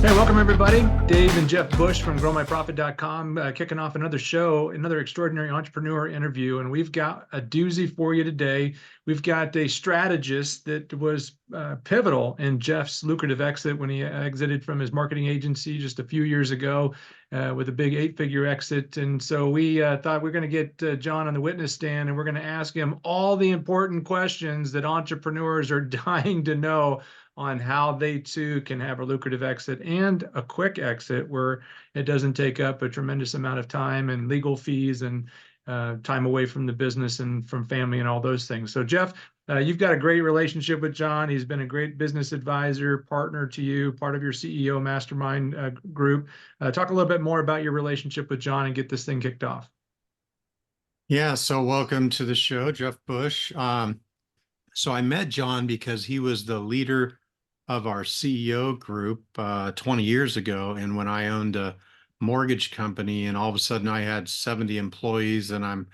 Hey, welcome everybody. Dave and Jeff Bush from growmyprofit.com kicking off another show, another extraordinary entrepreneur interview. And we've got a doozy for you today. We've got a strategist that was pivotal in Jeff's lucrative exit when he exited from his marketing agency just a few years ago with a big 8-figure exit. And so we thought we're going to get John on the witness stand and we're going to ask him all the important questions that entrepreneurs are dying to know on how they too can have a lucrative exit and a quick exit where it doesn't take up a tremendous amount of time and legal fees and time away from the business and from family and all those things. So Jeff, you've got a great relationship with John. He's been a great business advisor, partner to you, part of your CEO mastermind group. Talk a little bit more about your relationship with John and get this thing kicked off. Yeah, so welcome to the show, Jeff Bush. So I met John because he was the leader of our CEO group 20 years ago. And when I owned a mortgage company and all of a sudden I had 70 employees and I'm,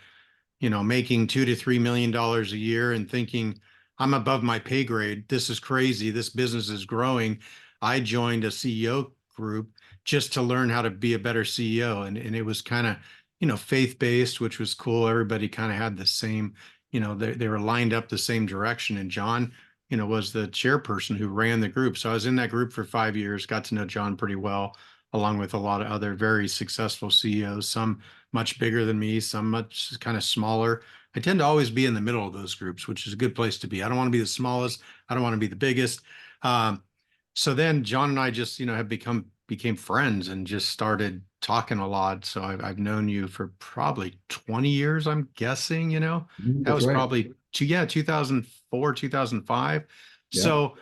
making $2 to $3 million a year and thinking I'm above my pay grade. This is crazy. This business is growing. I joined a CEO group just to learn how to be a better CEO. And it was kind of, faith-based, which was cool. Everybody kind of had the same, they were lined up the same direction. And John, was the chairperson who ran the group. So I was in that group for 5 years, got to know John pretty well, along with a lot of other very successful CEOs, some much bigger than me, some much kind of smaller. I tend to always be in the middle of those groups, which is a good place to be. I don't want to be the smallest. I don't want to be the biggest. So then John and I just, have became friends and just started talking a lot. So I've known you for probably 20 years, I'm guessing, that That's was right. probably 2004, 2005. Yeah. So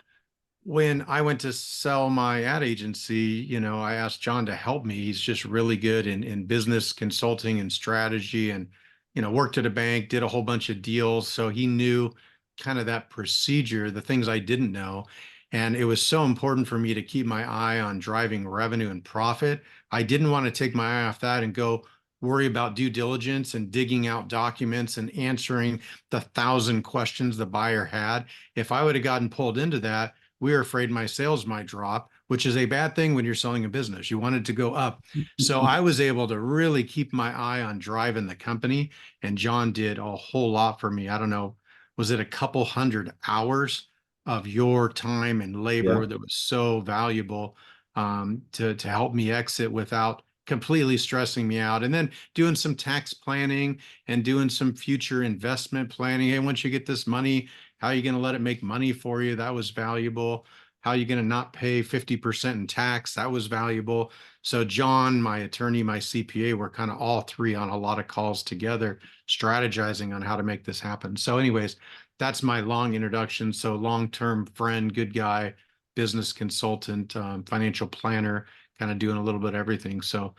when I went to sell my ad agency, I asked John to help me. He's just really good in business consulting and strategy and, worked at a bank, did a whole bunch of deals. So he knew kind of that procedure, the things I didn't know. And it was so important for me to keep my eye on driving revenue and profit. I didn't want to take my eye off that and go worry about due diligence and digging out documents and answering the 1,000 questions the buyer had. If I would have gotten pulled into that, we were afraid my sales might drop, which is a bad thing when you're selling a business. You want it to go up. So I was able to really keep my eye on driving the company. And John did a whole lot for me. I don't know, was it a couple hundred hours of your time and labor that was so valuable to help me exit without completely stressing me out. And then doing some tax planning and doing some future investment planning. Hey, once you get this money, how are you going to let it make money for you? That was valuable. How are you going to not pay 50% in tax? That was valuable. So John, my attorney, my CPA, were kind of all three on a lot of calls together, strategizing on how to make this happen. So anyways, that's my long introduction. So long-term friend, good guy, business consultant, financial planner, kind of doing a little bit of everything. So,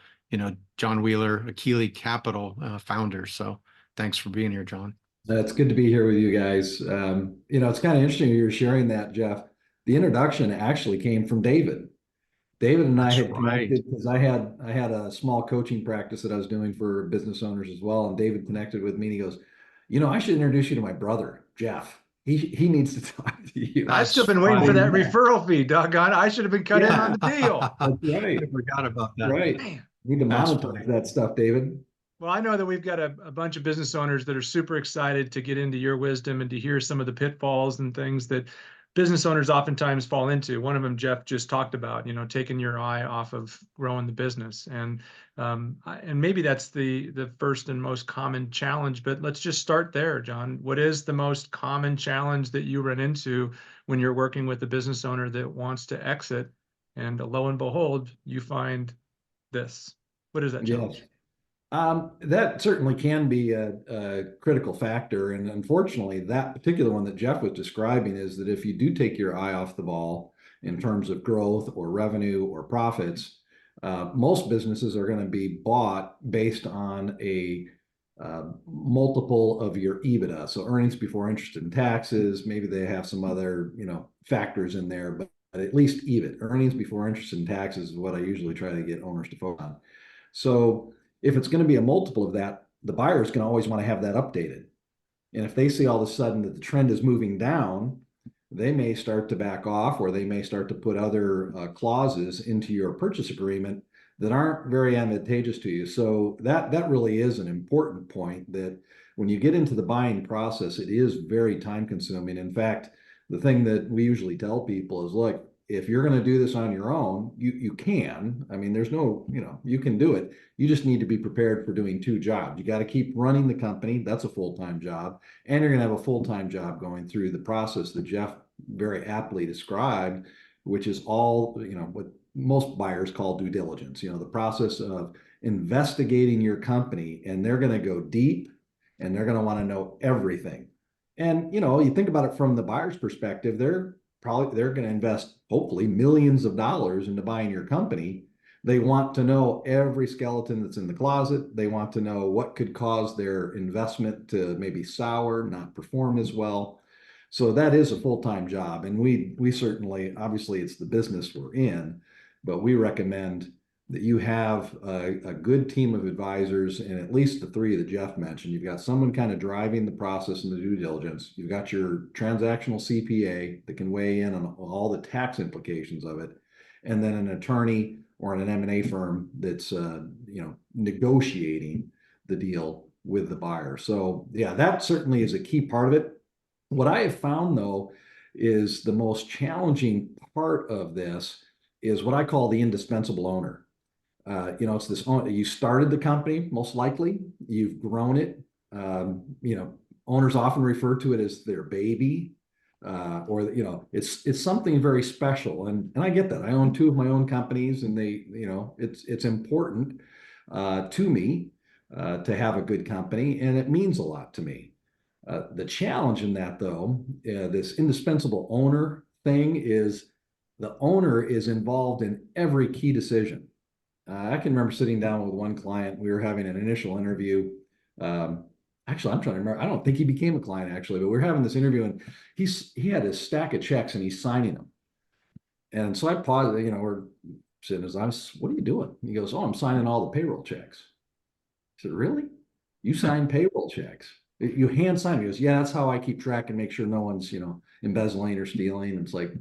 John Wheeler, Akili Capital founder. So thanks for being here, John. It's good to be here with you guys. It's kind of interesting you're sharing that, Jeff. The introduction actually came from David. David and I That's had right. connected because I had a small coaching practice that I was doing for business owners as well. And David connected with me and he goes, I should introduce you to my brother, Jeff. He needs to talk to you. I've still been waiting for that referral fee, doggone. I should have been cut in on the deal. That's right. I forgot about that. Right. Man. Need to monetize that stuff, David. Well, I know that we've got a bunch of business owners that are super excited to get into your wisdom and to hear some of the pitfalls and things that business owners oftentimes fall into. One of them, Jeff just talked about, taking your eye off of growing the business. And maybe that's the first and most common challenge, but let's just start there, John. What is the most common challenge that you run into when you're working with a business owner that wants to exit? And lo and behold, you find this. What is that challenge? Yes. That certainly can be a critical factor. And unfortunately, that particular one that Jeff was describing is that if you do take your eye off the ball in terms of growth or revenue or profits, most businesses are going to be bought based on a multiple of your EBITDA. So earnings before interest and taxes, maybe they have some other, factors in there, but at least EBIT, earnings before interest and taxes is what I usually try to get owners to focus on. So if it's going to be a multiple of that, the buyers can always want to have that updated. And if they see all of a sudden that the trend is moving down, they may start to back off, or they may start to put other clauses into your purchase agreement that aren't very advantageous to you. So that really is an important point, that when you get into the buying process, it is very time consuming. In fact, the thing that we usually tell people is, look, if you're going to do this on your own, you can. I mean, there's no, you can do it. You just need to be prepared for doing two jobs. You got to keep running the company. That's a full-time job. And you're going to have a full-time job going through the process that Jeff very aptly described, which is all, what most buyers call due diligence, the process of investigating your company. And they're going to go deep, and they're going to want to know everything. And, you think about it from the buyer's perspective, they're going to invest hopefully millions of dollars into buying your company. They want to know every skeleton that's in the closet. They want to know what could cause their investment to maybe sour, not perform as well. So that is a full-time job. And we certainly, obviously it's the business we're in, but we recommend that you have a good team of advisors, and at least the three that Jeff mentioned. You've got someone kind of driving the process and the due diligence. You've got your transactional CPA that can weigh in on all the tax implications of it, and then an attorney or an M&A firm that's negotiating the deal with the buyer. So yeah, that certainly is a key part of it. What I have found, though, is the most challenging part of this is what I call the indispensable owner. It's this, you started the company, most likely, you've grown it. Owners often refer to it as their baby, or, it's something very special. And I get that. I own two of my own companies, and it's important to me to have a good company, and it means a lot to me. The challenge in that, though, this indispensable owner thing, is the owner is involved in every key decision. I can remember sitting down with one client. We were having an initial interview. Actually, I'm trying to remember. I don't think he became a client, actually, but we were having this interview, and he had his stack of checks and he's signing them. And so I paused. We're sitting as what are you doing? He goes, "Oh, I'm signing all the payroll checks." I said, "Really? You sign payroll checks? You hand sign them?" He goes, "Yeah, that's how I keep track and make sure no one's embezzling or stealing." And it's like,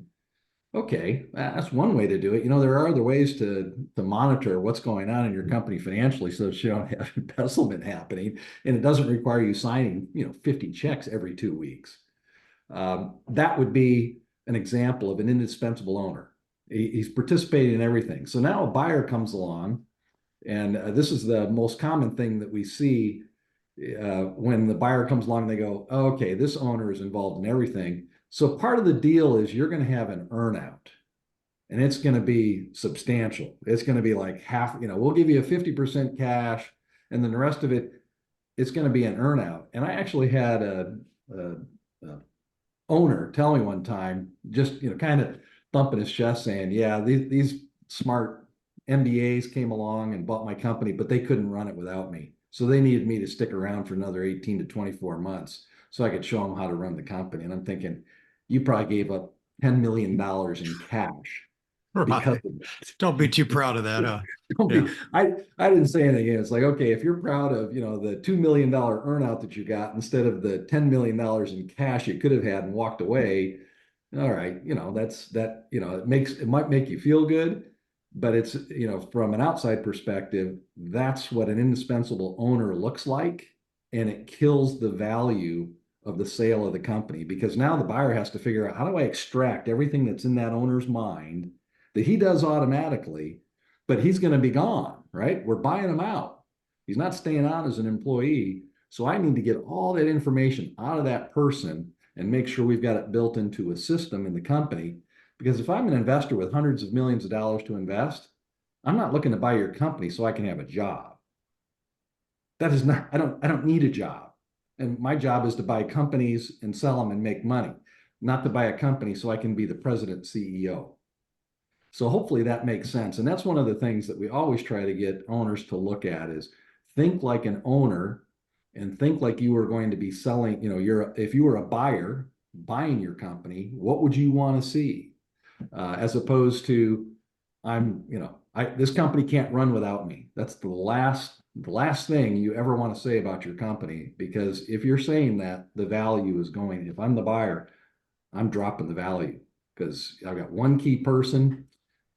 okay, that's one way to do it. There are other ways to monitor what's going on in your company financially, so that you don't have embezzlement happening, and it doesn't require you signing 50 checks every 2 weeks. That would be an example of an indispensable owner. He's participating in everything. So now a buyer comes along, and this is the most common thing that we see when the buyer comes along. They go, oh, okay, this owner is involved in everything. So part of the deal is you're going to have an earnout, and it's going to be substantial. It's going to be like half, we'll give you a 50% cash, and then the rest of it, it's going to be an earnout. And I actually had a owner tell me one time, just, kind of thumping his chest saying, yeah, these smart MBAs came along and bought my company, but they couldn't run it without me. So they needed me to stick around for another 18 to 24 months so I could show them how to run the company. And I'm thinking, you probably gave up $10 million in cash because Right. Don't be too proud of that. Yeah. I didn't say anything. It's like, okay, if you're proud of, the $2 million earnout that you got instead of the $10 million in cash you could have had and walked away, all right, it might make you feel good, but it's, from an outside perspective, that's what an indispensable owner looks like. And it kills the value of the sale of the company, because now the buyer has to figure out, how do I extract everything that's in that owner's mind that he does automatically, but he's going to be gone, right? We're buying him out. He's not staying on as an employee. So I need to get all that information out of that person and make sure we've got it built into a system in the company. Because if I'm an investor with hundreds of millions of dollars to invest, I'm not looking to buy your company so I can have a job. That is not, I don't need a job. And my job is to buy companies and sell them and make money, not to buy a company so I can be the president CEO. So hopefully that makes sense. And that's one of the things that we always try to get owners to look at, is think like an owner, and think like you were going to be selling, if you were a buyer buying your company, what would you want to see? As opposed to, this company can't run without me. That's the last thing you ever want to say about your company, because if you're saying that, the value is going, if I'm the buyer, I'm dropping the value because I've got one key person.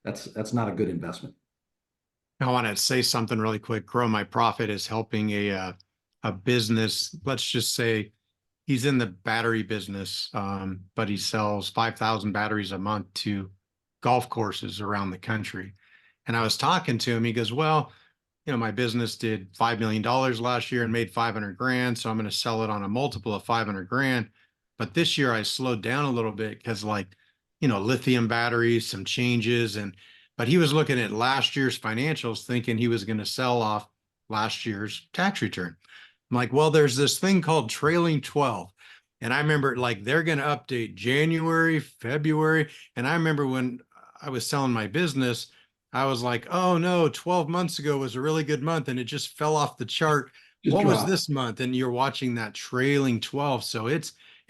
That's not a good investment. I want to say something really quick. Grow My Profit is helping a business. Let's just say he's in the battery business, but he sells 5,000 batteries a month to golf courses around the country. And I was talking to him. He goes, "Well, my business did $5 million last year and made 500 grand. So I'm going to sell it on a multiple of 500 grand. But this year I slowed down a little bit because lithium batteries, some changes. But he was looking at last year's financials thinking he was going to sell off last year's tax return. I'm like, well, there's this thing called trailing 12. And I remember like they're going to update January, February. And I remember when I was selling my business, I was like, oh no, 12 months ago was a really good month and it just fell off the chart. Just What was drop. this month? And you're watching that trailing 12.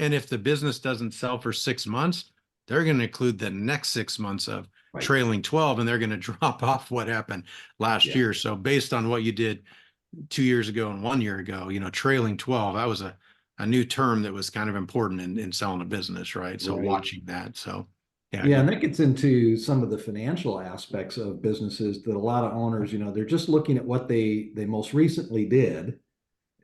And if the business doesn't sell for 6 months, they're going to include the next 6 months of Right. trailing 12 and they're going to drop off what happened last year. So based on what you did 2 years ago and 1 year ago, trailing 12, that was a new term that was kind of important in selling a business, right? So Right. watching that. So yeah, and that gets into some of the financial aspects of businesses that a lot of owners, they're just looking at what they most recently did.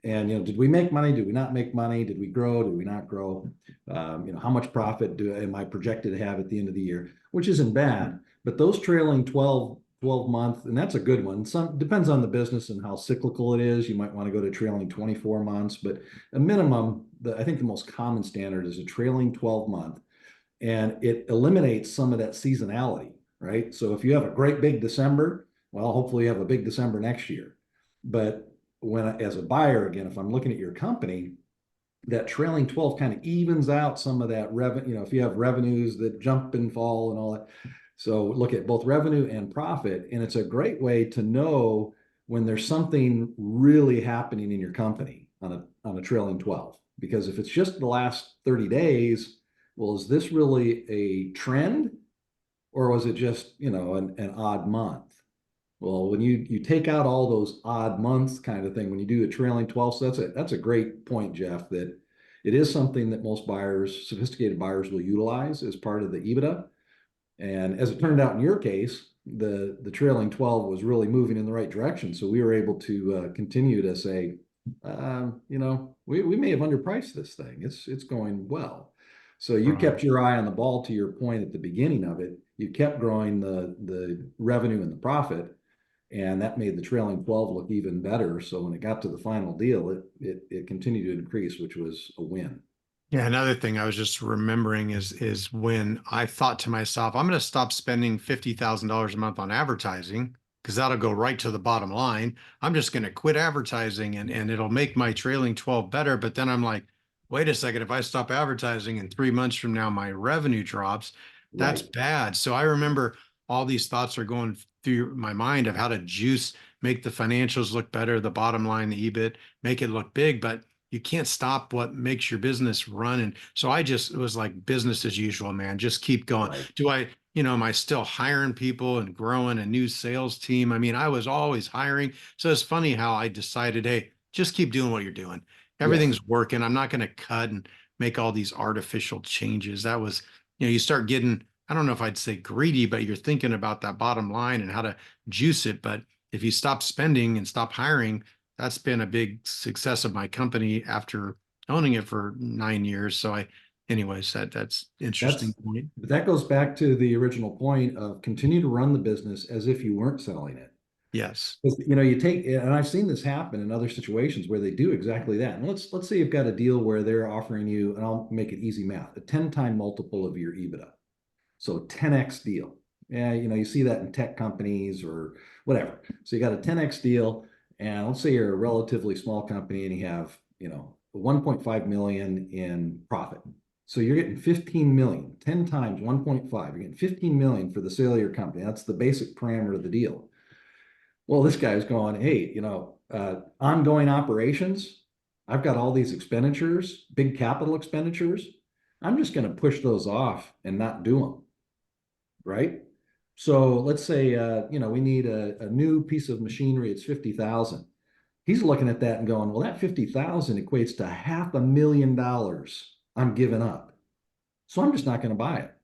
And, did we make money? Did we not make money? Did we grow? Did we not grow? How much profit am I projected to have at the end of the year? Which isn't bad, but those trailing 12 month, and that's a good one. Some depends on the business and how cyclical it is. You might want to go to trailing 24 months, but a minimum, I think the most common standard is a trailing 12 month, and it eliminates some of that seasonality, right? So if you have a great big December, well, hopefully you have a big December next year. But as a buyer, again, if I'm looking at your company, that trailing 12 kind of evens out some of that revenue. If you have revenues that jump and fall and all that. So look at both revenue and profit. And it's a great way to know when there's something really happening in your company on a trailing 12. Because if it's just the last 30 days, well, is this really a trend or was it just, an odd month? Well, when you take out all those odd months kind of thing, when you do a trailing 12, so that's a great point, Jeff, that it is something that most buyers, sophisticated buyers, will utilize as part of the EBITDA. And as it turned out in your case, the trailing 12 was really moving in the right direction. So we were able to continue to say, we may have underpriced this thing. It's going well. So you kept your eye on the ball, to your point at the beginning of it. You kept growing the revenue and the profit, and that made the trailing 12 look even better. So when it got to the final deal, it continued to increase, which was a win. Yeah, another thing I was just remembering is when I thought to myself, I'm going to stop spending $50,000 a month on advertising because that'll go right to the bottom line. I'm just going to quit advertising and it'll make my trailing 12 better. But then I'm like, wait a second, if I stop advertising and 3 months from now my revenue drops, that's Right. bad. So I remember all these thoughts are going through my mind of how to make the financials look better, the bottom line, the EBIT, make it look big. But you can't stop what makes your business run. And so it was like business as usual, man. Just keep going. Right. Am I still hiring people and growing a new sales team? I mean, I was always hiring. So it's funny how I decided, hey, just keep doing what you're doing. Yes. Everything's working. I'm not going to cut and make all these artificial changes. That was, you start getting, I don't know if I'd say greedy, but you're thinking about that bottom line and how to juice it. But if you stop spending and stop hiring, that's been a big success of my company after owning it for 9 years. So anyways, that's interesting point. That goes back to the original point of continue to run the business as if you weren't selling it. Yes. You take, and I've seen this happen in other situations where they do exactly that. And let's say you've got a deal where they're offering you, and I'll make it easy math, a 10-time multiple of your EBITDA. So 10x deal. Yeah, you see that in tech companies or whatever. So you got a 10x deal, and let's say you're a relatively small company and you have, 1.5 million in profit. So you're getting 15 million, 10 times 1.5. You're getting 15 million for the sale of your company. That's the basic parameter of the deal. Well, this guy's going, hey, ongoing operations. I've got all these expenditures, big capital expenditures. I'm just going to push those off and not do them. Right? So let's say, we need a new piece of machinery. It's 50,000. He's looking at that and going, well, that 50,000 equates to $500,000 I'm giving up. so I'm just not going to buy it.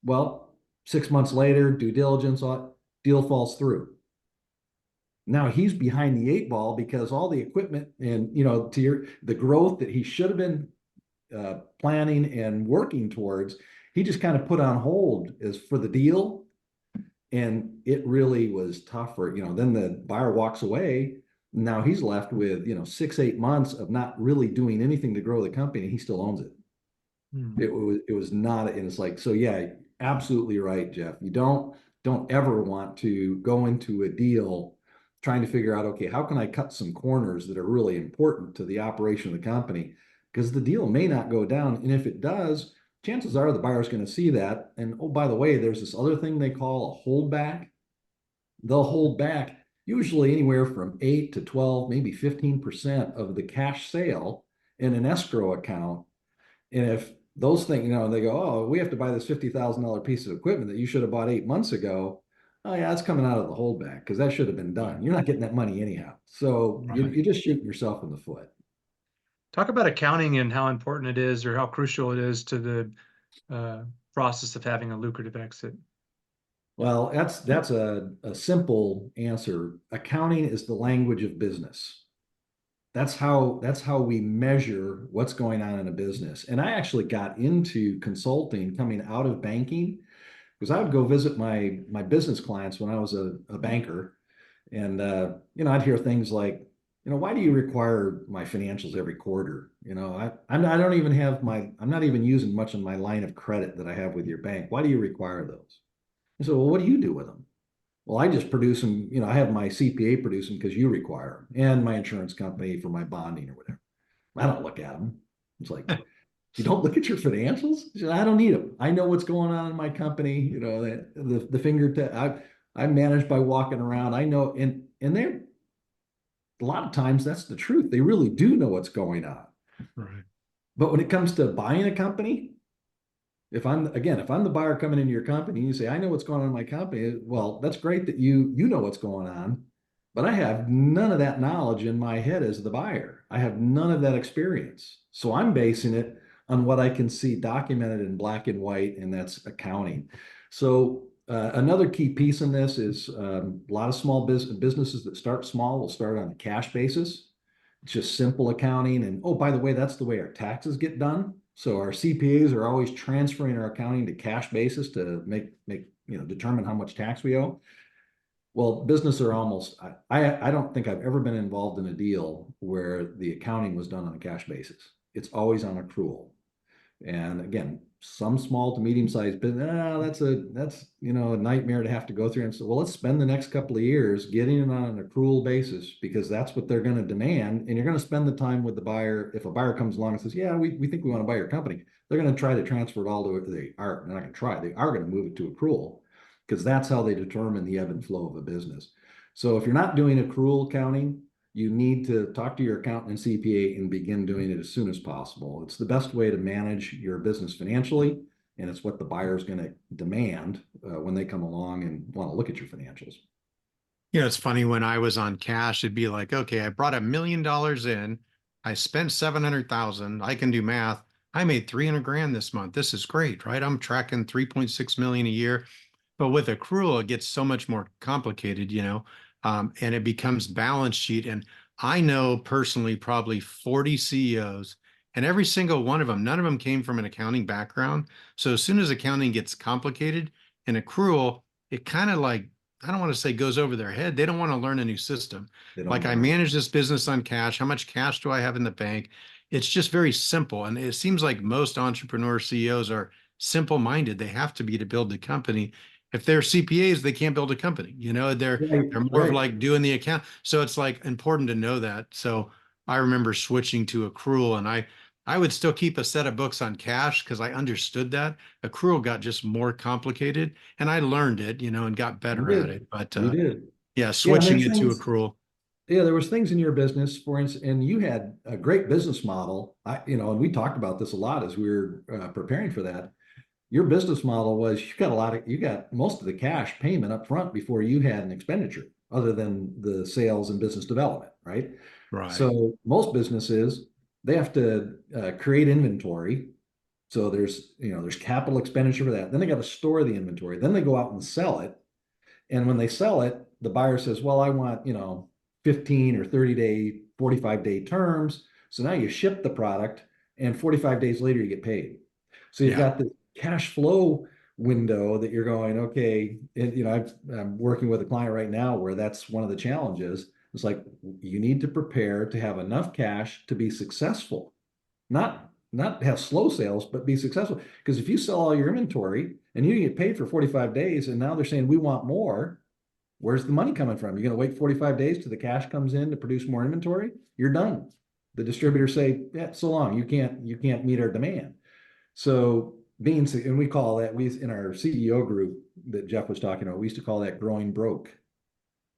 Well, 6 months later, due diligence, deal falls through. Now he's behind the eight ball because all the equipment and, the growth that he should have been planning and working towards, he just kind of put on hold as for the deal. And it really was tough for, then the buyer walks away. Now he's left with, 6, 8 months of not really doing anything to grow the company. He still owns it. It was not, and it's like, so yeah, absolutely right, Jeff. You don't ever want to go into a deal trying to figure out, okay, how can I cut some corners that are really important to the operation of the company? Because the deal may not go down. And if it does, chances are the buyer's going to see that. And oh, by the way, there's this other thing they call a holdback. They'll hold back usually anywhere from 8 to 12, maybe 15% of the cash sale in an escrow account. And if those things, they go, oh, we have to buy this $50,000 piece of equipment that you should have bought 8 months ago. Oh yeah, it's coming out of the holdback because that should have been done. You're not getting that money anyhow. So you're just shooting yourself in the foot. Talk about accounting and how important it is or how crucial it is to the process of having a lucrative exit. Well, that's a simple answer. Accounting is the language of business. That's how we measure what's going on in a business. And I actually got into consulting coming out of banking because I would go visit my business clients when I was a banker. And I'd hear things like, why do you require my financials every quarter? I'm not even using much of my line of credit that I have with your bank. Why do you require those? I said, well, what do you do with them? Well, I just produce them, I have my CPA produce them because you require them, and my insurance company for my bonding or whatever. I don't look at them. It's like, you don't look at your financials? He said, I don't need them. I know what's going on in my company. The fingertip. I'm managed by walking around. I know, and they're a lot of times that's the truth. They really do know what's going on. Right. But when it comes to buying a company, if I'm the buyer coming into your company and you say, I know what's going on in my company, well, that's great that you know what's going on, but I have none of that knowledge in my head as the buyer. I have none of that experience. So I'm basing it on what I can see documented in black and white, and that's accounting. So another key piece in this is a lot of small businesses that start small will start on a cash basis. It's just simple accounting. And oh, by the way, that's the way our taxes get done. So our CPAs are always transferring our accounting to cash basis to make determine how much tax we owe. Well, business are almost, I don't think I've ever been involved in a deal where the accounting was done on a cash basis. It's always on accrual. And again, some small to medium-sized business, that's a nightmare to have to go through. And so, well, let's spend the next couple of years getting it on an accrual basis because that's what they're going to demand. And you're going to spend the time with the buyer. If a buyer comes along and says, yeah, we think we want to buy your company, they're going to try to transfer it all to, they're not going to try, they are going to move it to accrual because that's how they determine the ebb and flow of a business. So if you're not doing accrual accounting, you need to talk to your accountant and CPA and begin doing it as soon as possible. It's the best way to manage your business financially, and it's what the buyer is going to demand when they come along and want to look at your financials. It's funny when I was on cash, it'd be like, okay, I brought $1 million in, I spent 700,000. I can do math. I made 300 grand this month. This is great, right? I'm tracking 3.6 million a year. But with accrual, it gets so much more complicated, and it becomes balance sheet. And I know personally probably 40 CEOs, and every single one of them, none of them came from an accounting background. So as soon as accounting gets complicated and accrual, it kind of like, I don't want to say goes over their head. They don't want to learn a new system. Like I manage this business on cash. How much cash do I have in the bank? It's just very simple. And it seems like most entrepreneur CEOs are simple-minded. They have to be to build the company. If they're CPAs, they can't build a company. They're more of like doing the account. So it's like important to know that. So I remember switching to accrual, and I would still keep a set of books on cash because I understood that. Accrual got just more complicated, and I learned it, and got better at it. But you did. yeah, switching it to accrual. Yeah, there was things in your business, for instance, and you had a great business model. And we talked about this a lot as we were preparing for that. Your business model was you got most of the cash payment up front before you had an expenditure other than the sales and business development, right? Right. So most businesses, they have to create inventory. So there's capital expenditure for that. Then they got to store the inventory. Then they go out and sell it. And when they sell it, the buyer says, well, I want, 15 or 30-day, 45-day terms. So now you ship the product and 45 days later you get paid. So you've Yeah. got the cash flow window that you're going, okay, and, I'm working with a client right now where that's one of the challenges. It's like, you need to prepare to have enough cash to be successful, not have slow sales, but be successful. Because if you sell all your inventory and you get paid for 45 days and now they're saying we want more, where's the money coming from? You're going to wait 45 days till the cash comes in to produce more inventory? You're done. The distributors say, yeah, so long, you can't meet our demand. So and we call that, we in our CEO group that Jeff was talking about, we used to call that growing broke.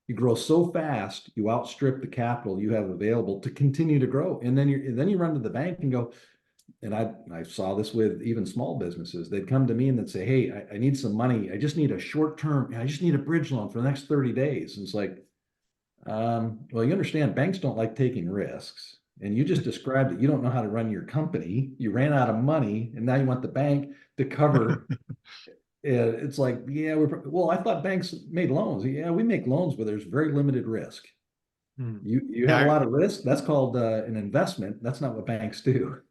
You grow so fast, you outstrip the capital you have available to continue to grow. And then you run to the bank and go, and I saw this with even small businesses. They'd come to me and they'd say, hey, I need some money. I just need a short term, I just need a bridge loan for the next 30 days. And it's like, well, you understand banks don't like taking risks. And you just described it. You don't know how to run your company. You ran out of money and now you want the bank to cover. It's like, yeah, well, I thought banks made loans. Yeah, we make loans, but there's very limited risk. You have a Yeah, lot of risk. That's called an investment. That's not what banks do.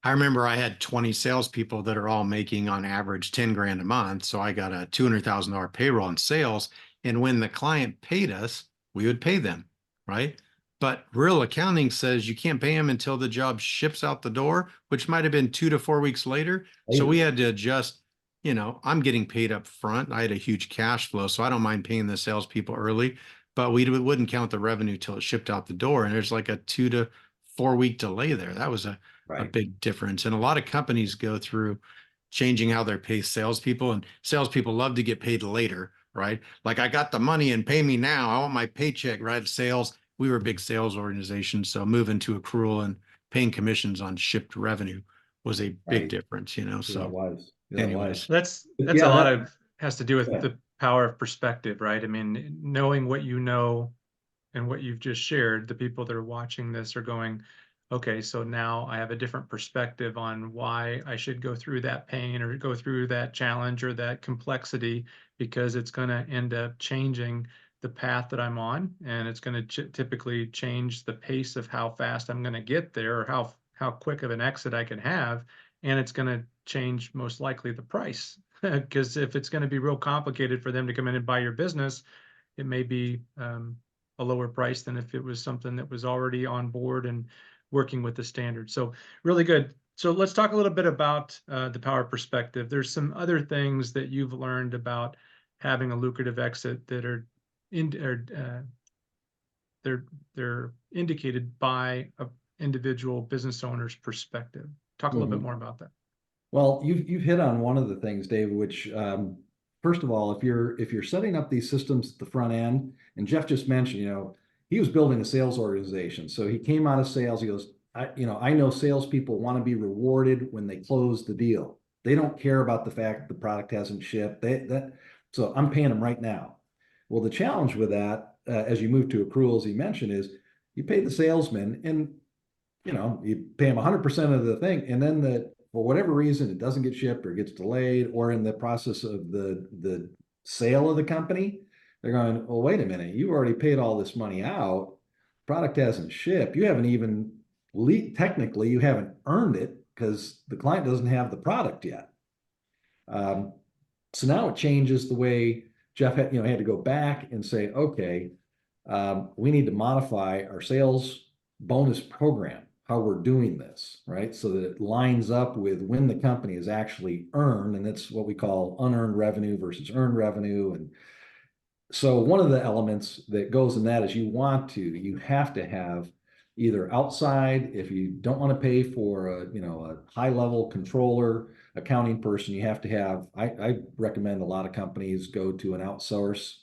I remember I had 20 salespeople that are all making on average 10 grand a month. So I got a $200,000 payroll in sales. And when the client paid us, we would pay them, right? But real accounting says you can't pay them until the job ships out the door, which might have been 2 to 4 weeks later. So we had to adjust, I'm getting paid up front. I had a huge cash flow, so I don't mind paying the salespeople early, but we wouldn't count the revenue till it shipped out the door. And there's like a 2 to 4 week delay there. That was a Right. big difference. And a lot of companies go through changing how they pay salespeople, and salespeople love to get paid later, right? Like, I got the money and pay me now. I want my paycheck, right? Sales. We were a big sales organization. So moving to accrual and paying commissions on shipped revenue was a big Right. difference, Yeah, So that was. anyways, That's a Yeah, lot of has to do with yeah. the power of perspective, right? I mean, knowing what you know and what you've just shared, the people that are watching this are going, okay, so now I have a different perspective on why I should go through that pain or go through that challenge or that complexity, because it's going to end up changing the path that I'm on, and it's going to typically change the pace of how fast I'm going to get there, or how quick of an exit I can have, and it's going to change most likely the price. Because if it's going to be real complicated for them to come in and buy your business, it may be a lower price than if it was something that was already on board and working with the standard. So really good. So let's talk a little bit about the power perspective. There's some other things that you've learned about having a lucrative exit that are they're indicated by a individual business owner's perspective. Talk a little bit more about that. Well, you've hit on one of the things, Dave, which first of all, if you're setting up these systems at the front end, and Jeff just mentioned, he was building a sales organization. So he came out of sales. He goes, I know salespeople want to be rewarded when they close the deal. They don't care about the fact the product hasn't shipped. So I'm paying them right now. Well, the challenge with that, as you move to accruals, he mentioned, is you pay the salesman and you pay them 100% of the thing, and then for whatever reason it doesn't get shipped or gets delayed, or in the process of the sale of the company, they're going, well, wait a minute, you already paid all this money out, product hasn't shipped, you haven't even technically you haven't earned it because the client doesn't have the product yet. So now it changes the way Jeff had to go back and say, okay, we need to modify our sales bonus program, how we're doing this, right? So that it lines up with when the company is actually earned, and that's what we call unearned revenue versus earned revenue. And so one of the elements that goes in that is you have to have either outside, if you don't want to pay for a high level controller, accounting person, you have to have, I recommend a lot of companies go to an outsource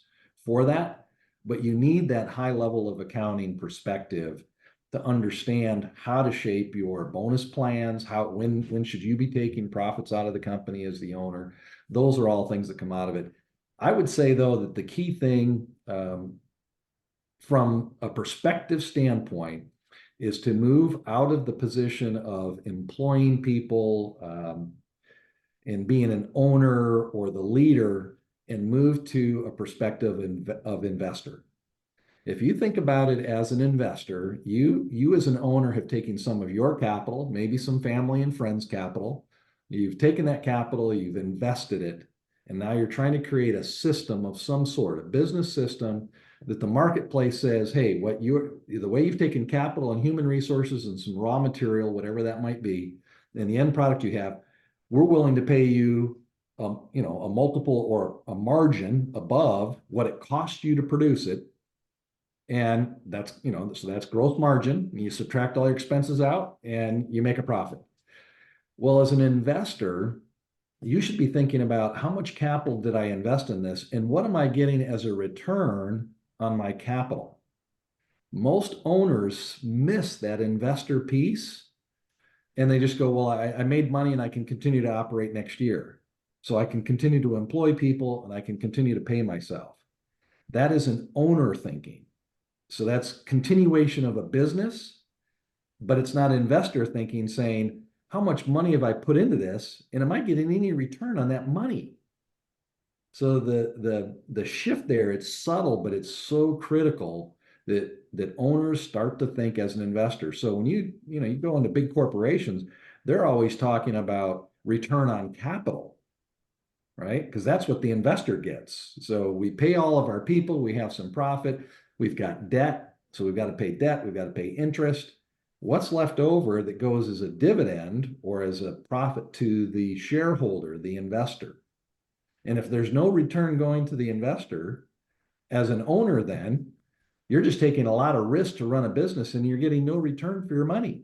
for that, but you need that high level of accounting perspective to understand how to shape your bonus plans, when should you be taking profits out of the company as the owner. Those are all things that come out of it. I would say, though, that the key thing from a perspective standpoint is to move out of the position of employing people and being an owner or the leader and move to a perspective of investor. If you think about it as an investor, you as an owner have taken some of your capital, maybe some family and friends capital. You've taken that capital, you've invested it, and now you're trying to create a system of some sort, a business system that the marketplace says, hey, the way you've taken capital and human resources and some raw material, whatever that might be, and the end product you have, we're willing to pay you, a multiple or a margin above what it costs you to produce it. And that's, so that's gross margin. You subtract all your expenses out and you make a profit. Well, as an investor, you should be thinking about how much capital did I invest in this and what am I getting as a return on my capital? Most owners miss that investor piece and they just go, well, I made money and I can continue to operate next year. So I can continue to employ people and I can continue to pay myself. That is an owner thinking. So that's continuation of a business, but it's not investor thinking saying, how much money have I put into this? And am I getting any return on that money? So the shift there, it's subtle, but it's so critical that owners start to think as an investor. So when you go into big corporations, they're always talking about return on capital, right? Because that's what the investor gets. So we pay all of our people, we have some profit, we've got debt, so we've got to pay debt, we've got to pay interest. What's left over that goes as a dividend or as a profit to the shareholder, the investor? And if there's no return going to the investor, as an owner, then you're just taking a lot of risk to run a business and you're getting no return for your money.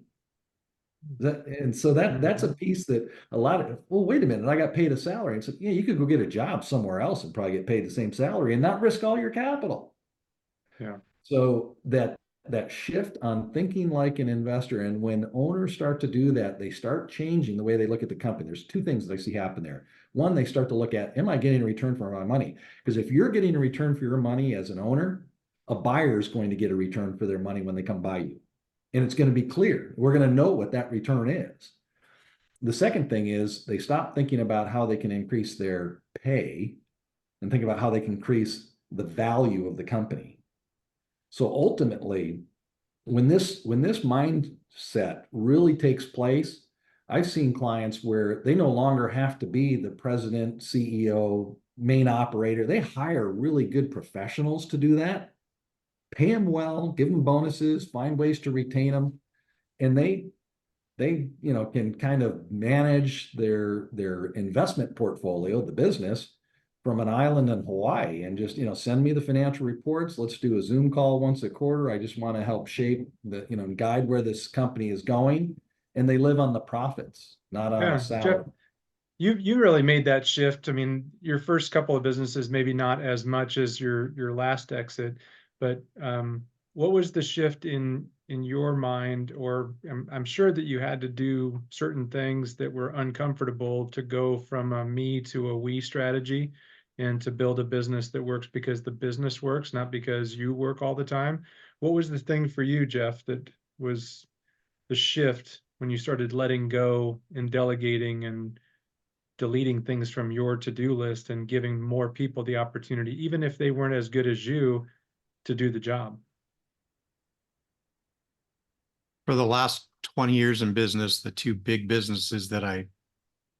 That's a piece that well, wait a minute, I got paid a salary. And so, yeah, you could go get a job somewhere else and probably get paid the same salary and not risk all your capital. Yeah. So that shift on thinking like an investor, and when owners start to do that, they start changing the way they look at the company. There's two things that I see happen there. One, they start to look at, am I getting a return for my money? Because if you're getting a return for your money as an owner, a buyer is going to get a return for their money when they come buy you. And it's going to be clear. We're going to know what that return is. The second thing is they stop thinking about how they can increase their pay and think about how they can increase the value of the company. So ultimately, when this mindset really takes place, I've seen clients where they no longer have to be the president, CEO, main operator. They hire really good professionals to do that, pay them well, give them bonuses, find ways to retain them, and they can kind of manage their investment portfolio, the business, from an island in Hawaii and just, send me the financial reports. Let's do a Zoom call once a quarter. I just want to help shape guide where this company is going. And they live on the profits, not on a salary. Jeff, you really made that shift. I mean, your first couple of businesses, maybe not as much as your last exit, but what was the shift in your mind? Or I'm sure that you had to do certain things that were uncomfortable to go from a me to a we strategy and to build a business that works because the business works, not because you work all the time. What was the thing for you, Jeff, that was the shift when you started letting go and delegating and deleting things from your to-do list and giving more people the opportunity, even if they weren't as good as you, to do the job? For the last 20 years in business, the two big businesses that I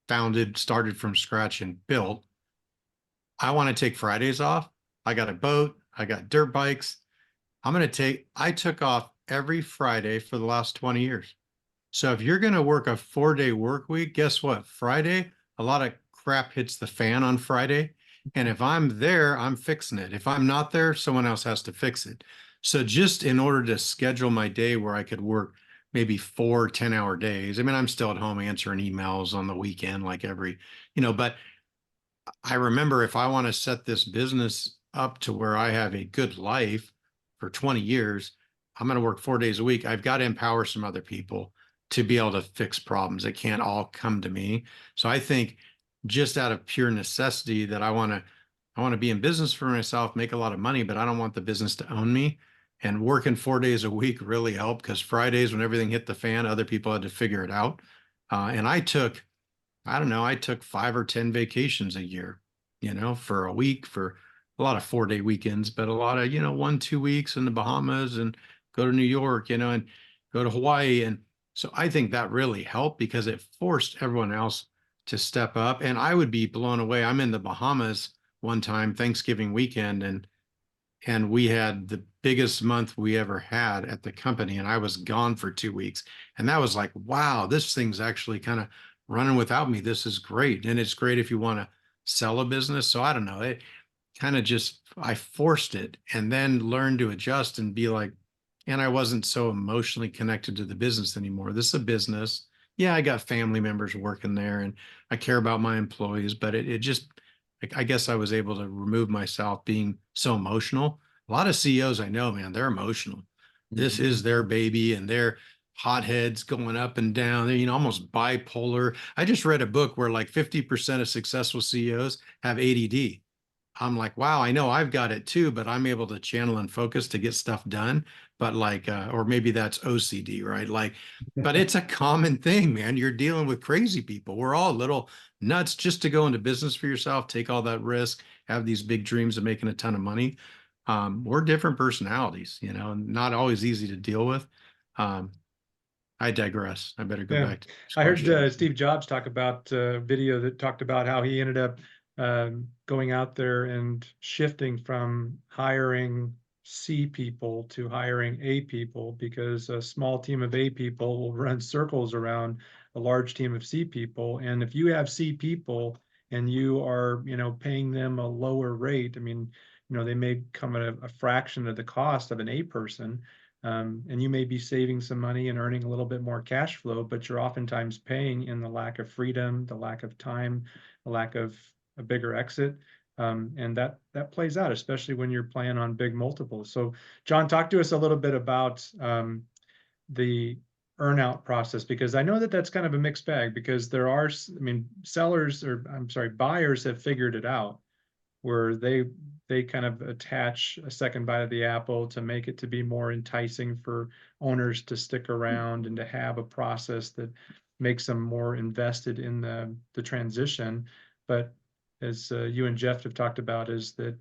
founded, started from scratch and built, I want to take Fridays off. I got a boat. I got dirt bikes. I took off every Friday for the last 20 years. So if you're going to work a 4-day work week, guess what? Friday, a lot of crap hits the fan on Friday. And if I'm there, I'm fixing it. If I'm not there, someone else has to fix it. So just in order to schedule my day where I could work maybe 4 10-hour days. I mean, I'm still at home answering emails on the weekend, like but I remember if I want to set this business up to where I have a good life for 20 years, I'm going to work 4 days a week. I've got to empower some other people to be able to fix problems. It can't all come to me. So I think just out of pure necessity that I want to be in business for myself, make a lot of money, but I don't want the business to own me. And working 4 days a week really helped, because Fridays, when everything hit the fan, other people had to figure it out. And I don't know, I took 5 or 10 vacations a year, for a week, for a lot of 4 day weekends, but a lot of, 1, 2 weeks in the Bahamas, and go to New York, and go to Hawaii. And so I think that really helped, because it forced everyone else to step up. And I would be blown away. I'm in the Bahamas one time, Thanksgiving weekend, and we had the biggest month we ever had at the company, and I was gone for 2 weeks. And that was like, wow, this thing's actually kind of running without me. This is great. And it's great if you want to sell a business. So I don't know, it kind of just, I forced it, and then learned to adjust and be like, and I wasn't so emotionally connected to the business anymore. This is a business. Yeah, I got family members working there, and I care about my employees, but it just, I guess I was able to remove myself being so emotional. A lot of CEOs I know, man, they're emotional. This Mhm. is their baby, and they're hotheads going up and down. They're, almost bipolar. I just read a book where like 50% of successful CEOs have ADD. I'm like, wow, I know I've got it too, but I'm able to channel and focus to get stuff done. But like, or maybe that's OCD, right? Like, but it's a common thing, man. You're dealing with crazy people. We're all little nuts just to go into business for yourself, take all that risk, have these big dreams of making a ton of money. We're different personalities, and not always easy to deal with. Um, I digress. I better go Yeah, back to this I heard question. Steve Jobs talk about a video that talked about how he ended up going out there and shifting from hiring C people to hiring A people, because a small team of A people will run circles around a large team of C people. And if you have C people and you are, paying them a lower rate, I mean, they may come at a fraction of the cost of an A person. And you may be saving some money and earning a little bit more cash flow, but you're oftentimes paying in the lack of freedom, the lack of time, the lack of a bigger exit. And that plays out, especially when you're playing on big multiples. So, John, talk to us a little bit about the earnout process, because I know that that's kind of a mixed bag, because there are, I mean, buyers have figured it out, where they kind of attach a second bite of the apple to make it to be more enticing for owners to stick around and to have a process that makes them more invested in the transition. But as you and Jeff have talked about, is that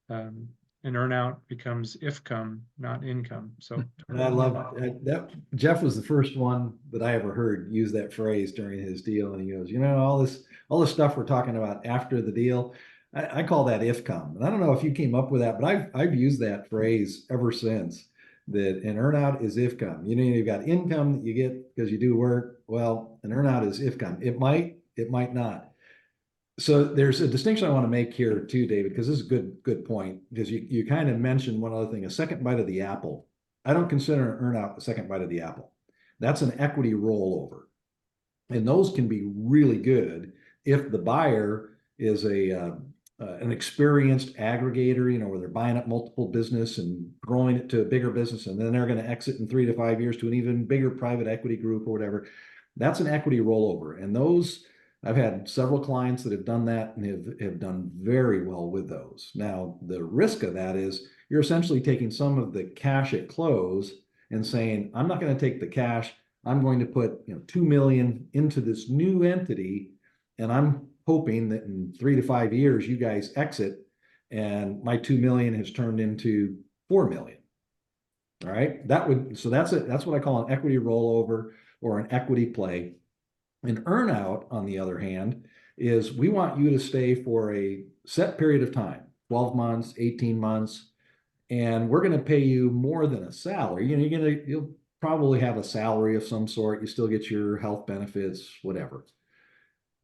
an earnout becomes if-come, not income. So And I love that. Jeff was the first one that I ever heard use that phrase during his deal. And he goes, all this stuff we're talking about after the deal, I call that if come. And I don't know if you came up with that, but I've used that phrase ever since. That an earnout is if come. You've got income that you get because you do work. Well, an earnout is if come. It might not. So there's a distinction I want to make here too, David, because this is a good point. Because you kind of mentioned one other thing, a second bite of the apple. I don't consider an earnout a second bite of the apple. That's an equity rollover. And those can be really good if the buyer is an experienced aggregator, where they're buying up multiple business and growing it to a bigger business, and then they're going to exit in 3 to 5 years to an even bigger private equity group or whatever. That's an equity rollover. And those, I've had several clients that have done that and have done very well with those. Now, the risk of that is you're essentially taking some of the cash at close and saying, I'm not going to take the cash. I'm going to put 2 million into this new entity, and I'm hoping that in 3 to 5 years you guys exit and my 2 million has turned into 4 million. All right. That's what I call an equity rollover or an equity play. An earnout, on the other hand, is we want you to stay for a set period of time, 12 months, 18 months, and we're going to pay you more than a salary. You'll probably have a salary of some sort. You still get your health benefits, whatever.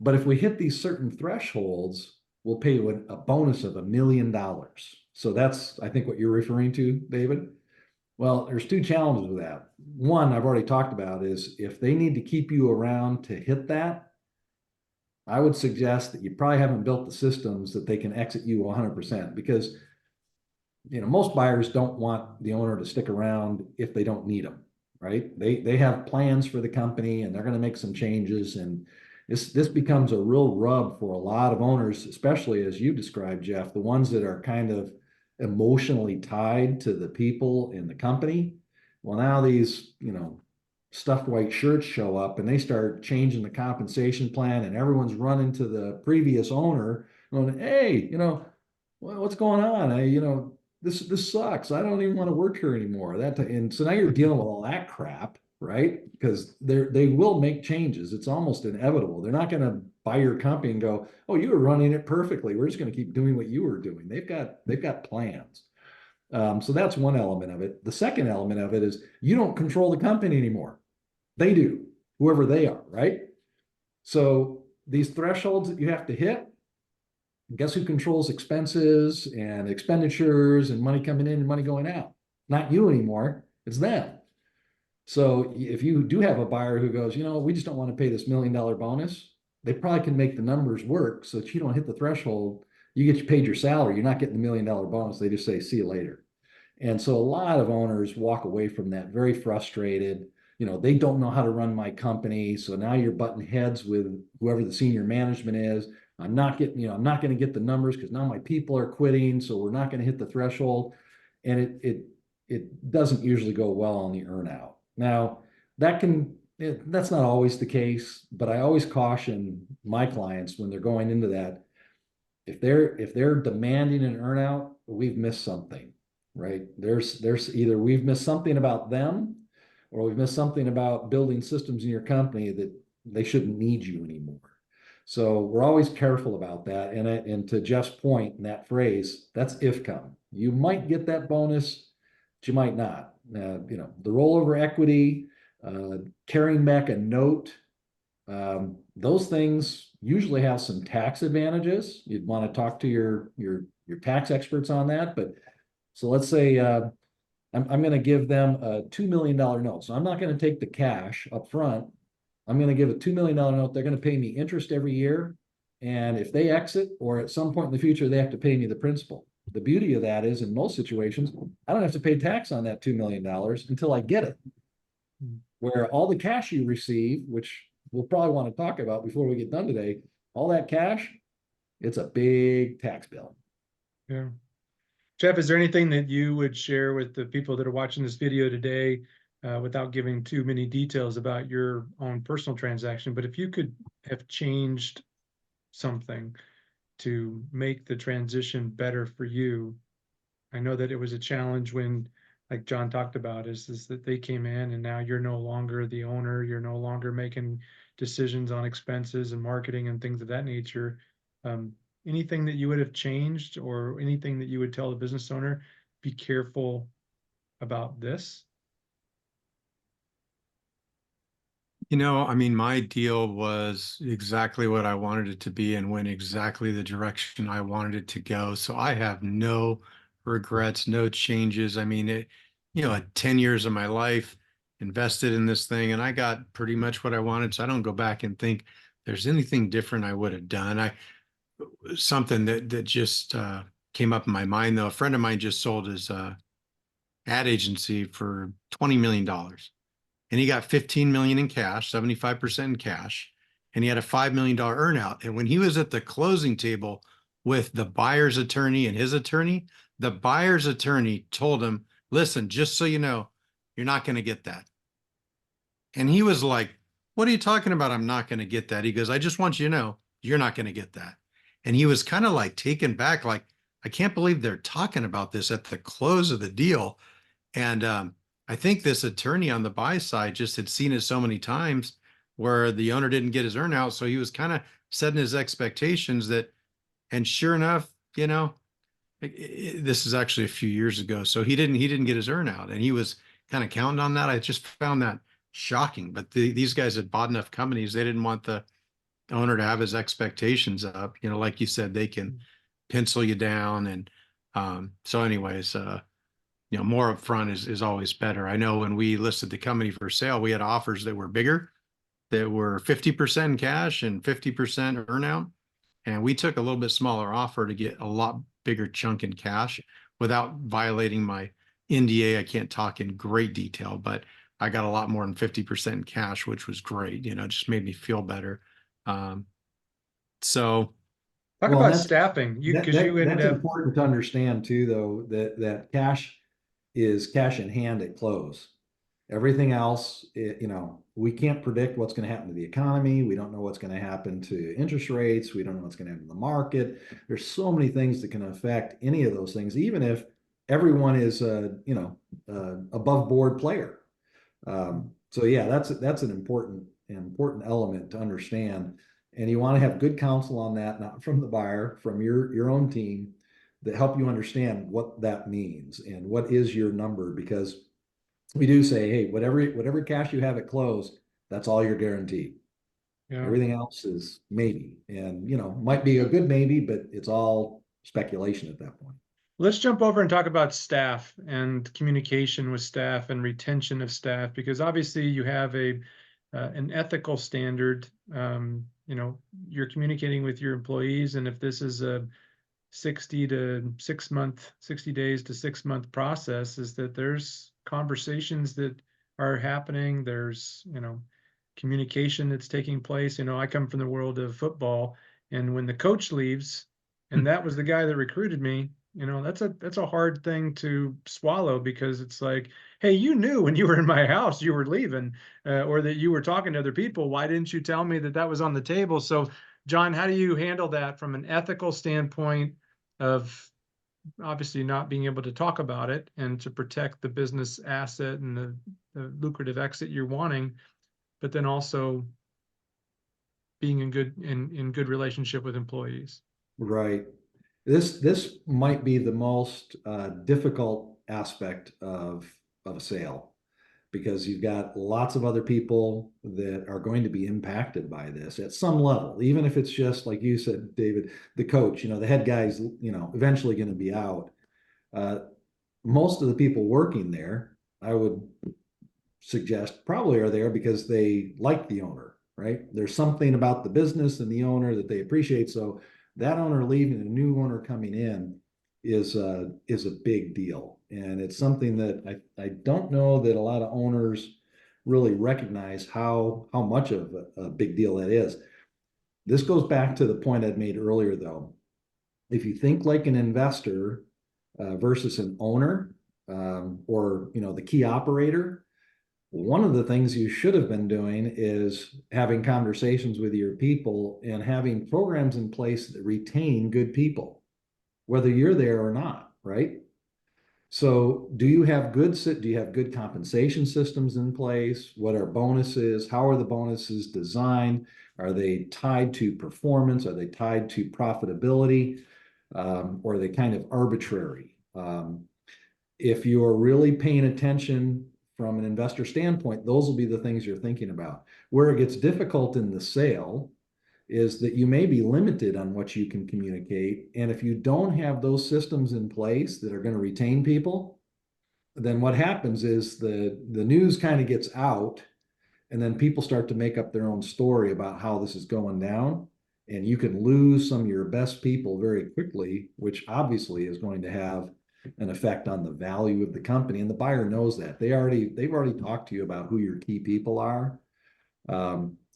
But if we hit these certain thresholds, we'll pay you a bonus of $1 million. So that's, I think, what you're referring to, David. Well, there's two challenges with that. One, I've already talked about, is if they need to keep you around to hit that, I would suggest that you probably haven't built the systems that they can exit you 100%, because most buyers don't want the owner to stick around if they don't need them, right? They have plans for the company and they're going to make some changes, and this becomes a real rub for a lot of owners, especially as you described, Jeff, the ones that are kind of emotionally tied to the people in the company. Well, now these, stuffed white shirts show up and they start changing the compensation plan, and everyone's running to the previous owner going, hey, what's going on? This sucks. I don't even want to work here anymore. And so now you're dealing with all that crap, right? Because they will make changes. It's almost inevitable. They're not going to buy your company and go, oh, you were running it perfectly. We're just going to keep doing what you were doing. They've got plans. So that's one element of it. The second element of it is you don't control the company anymore. They do, whoever they are, right? So these thresholds that you have to hit, guess who controls expenses and expenditures and money coming in and money going out? Not you anymore. It's them. So if you do have a buyer who goes, we just don't want to pay this $1 million bonus, they probably can make the numbers work so that you don't hit the threshold. You get paid your salary. You're not getting the $1 million bonus. They just say, see you later. And so a lot of owners walk away from that very frustrated. They don't know how to run my company. So now you're butting heads with whoever the senior management is. I'm not going to get the numbers because now my people are quitting. So we're not going to hit the threshold. And it doesn't usually go well on the earnout. Now that's not always the case, but I always caution my clients when they're going into that. If they're demanding an earnout, we've missed something, right? There's either we've missed something about them, or we've missed something about building systems in your company that they shouldn't need you anymore. So we're always careful about that. And to Jeff's point in that phrase, that's if come. You might get that bonus, but you might not. The rollover equity, carrying back a note, those things usually have some tax advantages. You'd want to talk to your tax experts on that. But so let's say I'm going to give them a $2 million note. So I'm not going to take the cash up front. I'm going to give a $2 million note. They're going to pay me interest every year. And if they exit or at some point in the future, they have to pay me the principal. The beauty of that is in most situations, I don't have to pay tax on that $2 million until I get it. Where all the cash you receive, which we'll probably want to talk about before we get done today, all that cash, it's a big tax bill. Yeah. Jeff, is there anything that you would share with the people that are watching this video today, without giving too many details about your own personal transaction, but if you could have changed something to make the transition better for you? I know that it was a challenge when, like John talked about, is that they came in and now you're no longer the owner, you're no longer making decisions on expenses and marketing and things of that nature. Anything that you would have changed, or anything that you would tell the business owner, be careful about this? My deal was exactly what I wanted it to be and went exactly the direction I wanted it to go. So I have no regrets, no changes. 10 years of my life invested in this thing and I got pretty much what I wanted. So I don't go back and think there's anything different I would have done. Something that just came up in my mind, though. A friend of mine just sold his ad agency for $20 million. And he got 15 million in cash, 75% in cash, and he had a $5 million earnout. And when he was at the closing table with the buyer's attorney and his attorney, the buyer's attorney told him, listen, just so you know, you're not going to get that. And he was like, what are you talking about? I'm not going to get that. He goes, I just want you to know, you're not going to get that. And he was kind of like taken back, like, I can't believe they're talking about this at the close of the deal. And I think this attorney on the buy side just had seen it so many times where the owner didn't get his earnout. So he was kind of setting his expectations that, and sure enough, this is actually a few years ago. So he didn't get his earnout, and he was kind of counting on that. I just found that shocking. But these guys had bought enough companies. They didn't want the owner to have his expectations up. Like you said, they can pencil you down. And so anyways, more upfront is always better. I know when we listed the company for sale, we had offers that were bigger, that were 50% cash and 50% earnout. And we took a little bit smaller offer to get a lot bigger chunk in cash without violating my NDA. I can't talk in great detail, but I got a lot more than 50% in cash, which was great. Just made me feel better. So Talk Well, and about staffing. Because you ended that's up, important to understand too, though, that cash is cash in hand at close. Everything else, we can't predict what's going to happen to the economy. We don't know what's going to happen to interest rates. We don't know what's going to happen to the market. There's so many things that can affect any of those things, even if everyone is above board player. So yeah, that's an important element to understand. And you want to have good counsel on that, not from the buyer, from your own team, that help you understand what that means and what is your number, because we do say, hey, whatever cash you have at close, that's all you're guaranteed. yeah. Everything else is maybe, and might be a good maybe, but it's all speculation at that point. Let's jump over and talk about staff and communication with staff and retention of staff, because obviously you have an ethical standard. You're communicating with your employees, and if this is a 60 days to 6 month process, is that there's conversations that are happening. There's, communication that's taking place. I come from the world of football, and when the coach leaves, and that was the guy that recruited me, that's a hard thing to swallow, because it's like, hey, you knew when you were in my house you were leaving, or that you were talking to other people. Why didn't you tell me that that was on the table? So, John, how do you handle that from an ethical standpoint of obviously not being able to talk about it and to protect the business asset and the lucrative exit you're wanting, but then also being in good relationship with employees? Right. This might be the most difficult aspect of a sale, because you've got lots of other people that are going to be impacted by this at some level, even if it's just like you said, David, the coach, the head guy's, eventually going to be out. Most of the people working there, I would suggest, probably are there because they like the owner, right? There's something about the business and the owner that they appreciate. So that owner leaving, a new owner coming in is a big deal. And it's something that I don't know that a lot of owners really recognize how much of a big deal that is. This goes back to the point I'd made earlier, though. If you think like an investor versus an owner, or the key operator, one of the things you should have been doing is having conversations with your people and having programs in place that retain good people, whether you're there or not, right? So do you have good compensation systems in place? What are bonuses? How are the bonuses designed? Are they tied to performance? Are they tied to profitability? Or are they kind of arbitrary? If you're really paying attention from an investor standpoint, those will be the things you're thinking about. Where it gets difficult in the sale is that you may be limited on what you can communicate. And if you don't have those systems in place that are going to retain people, then what happens is the news kind of gets out, and then people start to make up their own story about how this is going down. And you can lose some of your best people very quickly, which obviously is going to have an effect on the value of the company. And the buyer knows that. They've already talked to you about who your key people are.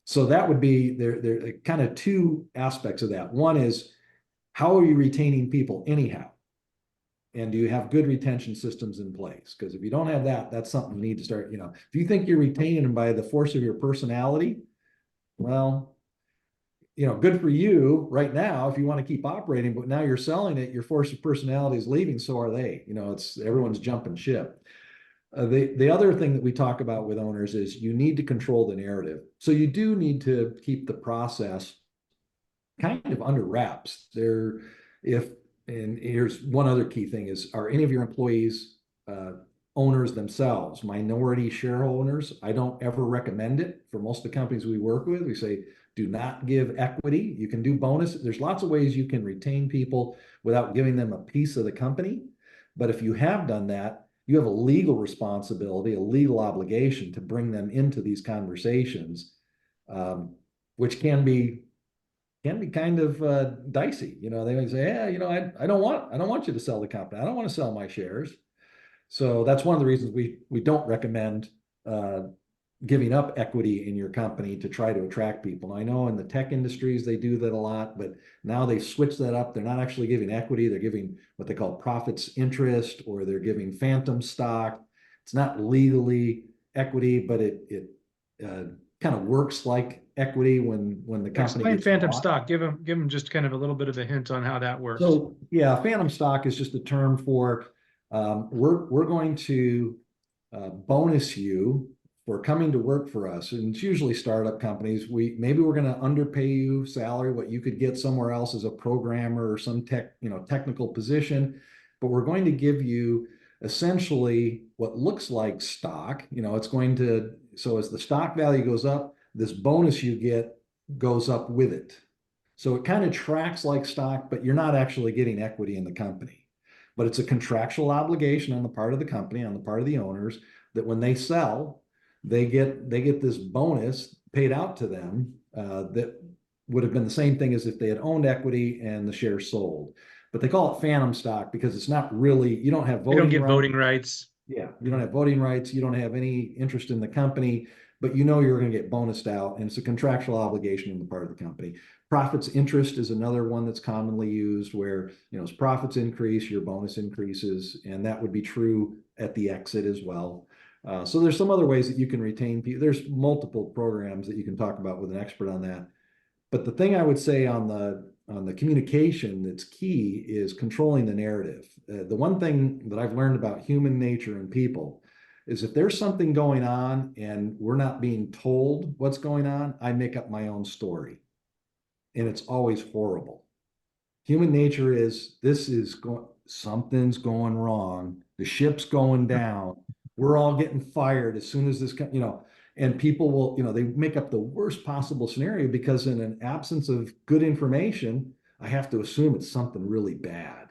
So that would be there kind of two aspects of that. One is, how are you retaining people anyhow? And do you have good retention systems in place? Because if you don't have that, that's something you need to start, if you think you're retaining them by the force of your personality, well, good for you right now if you want to keep operating, but now you're selling it, your force of personality is leaving, so are they. Everyone's jumping ship. The other thing that we talk about with owners is you need to control the narrative. So you do need to keep the process kind of under wraps. And here's one other key thing is, are any of your employees owners themselves, minority share owners? I don't ever recommend it. For most of the companies we work with, we say, do not give equity. You can do bonus. There's lots of ways you can retain people without giving them a piece of the company. But if you have done that, you have a legal responsibility, a legal obligation to bring them into these conversations, which can be kind of dicey. They may say, yeah, I don't want you to sell the company. I don't want to sell my shares. So that's one of the reasons we don't recommend giving up equity in your company to try to attract people. And I know in the tech industries, they do that a lot, but now they switch that up. They're not actually giving equity. They're giving what they call profits interest, or they're giving phantom stock. It's not legally equity, but it kind of works like equity when the company Explain gets phantom bought. stock. Give them just kind of a little bit of a hint on how that works. So yeah, phantom stock is just a term for we're going to bonus you for coming to work for us. And it's usually startup companies. Maybe we're going to underpay you salary, what you could get somewhere else as a programmer or some technical position, but we're going to give you essentially what looks like stock. It's going to, so as the stock value goes up, this bonus you get goes up with it. So it kind of tracks like stock, but you're not actually getting equity in the company. But it's a contractual obligation on the part of the company, on the part of the owners, that when they sell, they get this bonus paid out to them that would have been the same thing as if they had owned equity and the shares sold. But they call it phantom stock because it's not really, you don't have You don't voting get rights. voting rights. Yeah, you don't have voting rights. You don't have any interest in the company, but you're going to get bonused out, and it's a contractual obligation on the part of the company. Profits interest is another one that's commonly used, where as profits increase, your bonus increases, and that would be true at the exit as well. So there's some other ways that you can retain people. There's multiple programs that you can talk about with an expert on that. But the thing I would say on the communication that's key is controlling the narrative. The one thing that I've learned about human nature and people is if there's something going on and we're not being told what's going on, I make up my own story. And it's always horrible. Human nature is something's going wrong. The ship's going down. We're all getting fired as soon as this, and people will, they make up the worst possible scenario because in an absence of good information, I have to assume it's something really bad.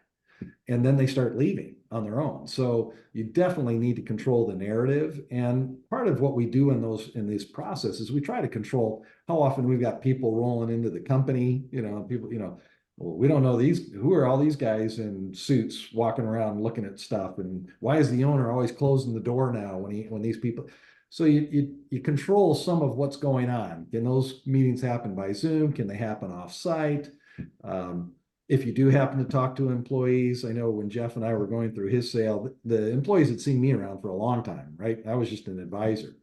And then they start leaving on their own. So you definitely need to control the narrative. And part of what we do in these processes, we try to control how often we've got people rolling into the company, people, well, we don't know who are all these guys in suits walking around looking at stuff, and why is the owner always closing the door now when these people. So you control some of what's going on. Can those meetings happen by Zoom? Can they happen off site? If you do happen to talk to employees, I know when Jeff and I were going through his sale, the employees had seen me around for a long time, right? I was just an advisor.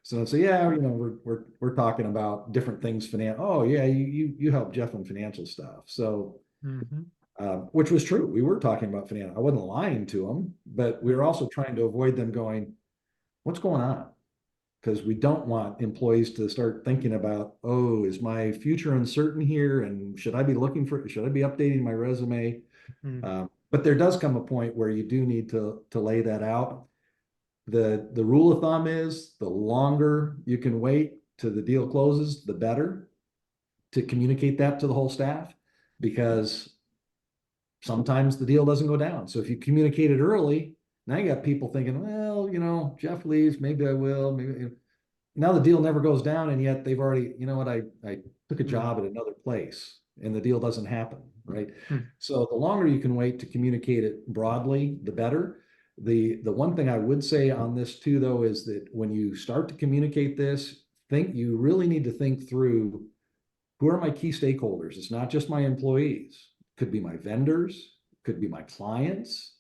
So I'd say, yeah, we're talking about different things. Oh yeah, you help Jeff on financial stuff. So, which was true. We were talking about finance. I wasn't lying to them, but we were also trying to avoid them going, what's going on? Because we don't want employees to start thinking about, oh, is my future uncertain here? And should I be updating my resume? But there does come a point where you do need to lay that out. The rule of thumb is the longer you can wait till the deal closes, the better, to communicate that to the whole staff, because sometimes the deal doesn't go down. So if you communicate it early, now you got people thinking, well, Jeff leaves, maybe I will, maybe. Now the deal never goes down, and yet they've already, I took a job at another place and the deal doesn't happen, right? So the longer you can wait to communicate it broadly, the better. The one thing I would say on this too, though, is that when you start to communicate this, you really need to think through, who are my key stakeholders? It's not just my employees. It could be my vendors, could be my clients,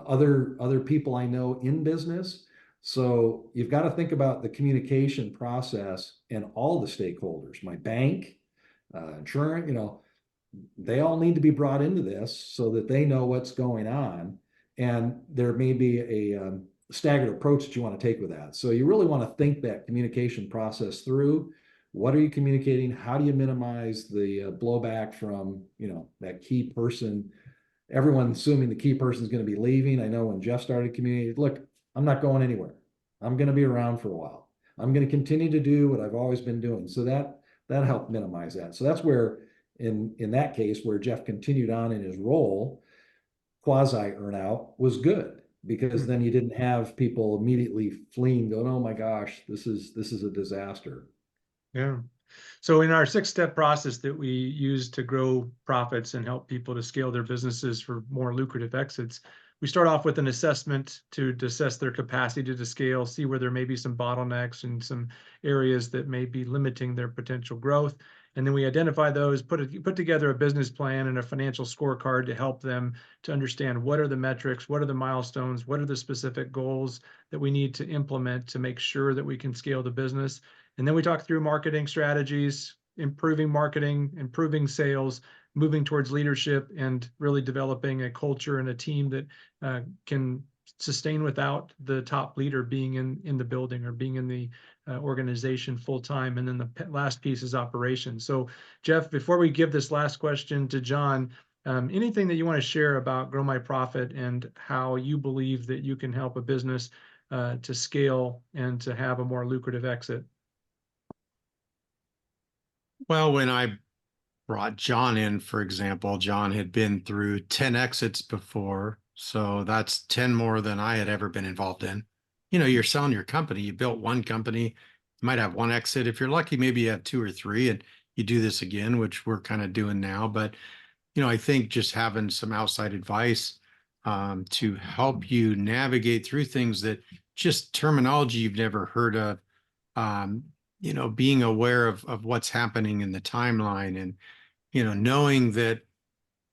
other people I know in business. So you've got to think about the communication process and all the stakeholders, my bank, insurance, they all need to be brought into this so that they know what's going on. And there may be a staggered approach that you want to take with that. So you really want to think that communication process through. What are you communicating? How do you minimize the blowback from, that key person? Everyone assuming the key person is going to be leaving. I know when Jeff started communicating, look, I'm not going anywhere. I'm going to be around for a while. I'm going to continue to do what I've always been doing. So that helped minimize that. So that's where, in that case, where Jeff continued on in his role, quasi earnout was good, because then you didn't have people immediately fleeing, going, oh my gosh, this is a disaster. Yeah. So in our 6-step process that we use to grow profits and help people to scale their businesses for more lucrative exits, we start off with an assessment to assess their capacity to scale, see where there may be some bottlenecks and some areas that may be limiting their potential growth. And then we identify those, put together a business plan and a financial scorecard to help them to understand what are the metrics, what are the milestones, what are the specific goals that we need to implement to make sure that we can scale the business. And then we talk through marketing strategies, improving marketing, improving sales, moving towards leadership, and really developing a culture and a team that can sustain without the top leader being in the building or being in the organization full time. And then the last piece is operations. So Jeff, before we give this last question to John, anything that you want to share about Grow My Profit and how you believe that you can help a business to scale and to have a more lucrative exit? Well, when I brought John in, for example, John had been through 10 exits before. So that's 10 more than I had ever been involved in. You're selling your company. You built one company, you might have one exit. If you're lucky, maybe you have two or three and you do this again, which we're kind of doing now. But, I think just having some outside advice to help you navigate through things that just terminology you've never heard of, being aware of what's happening in the timeline and, knowing that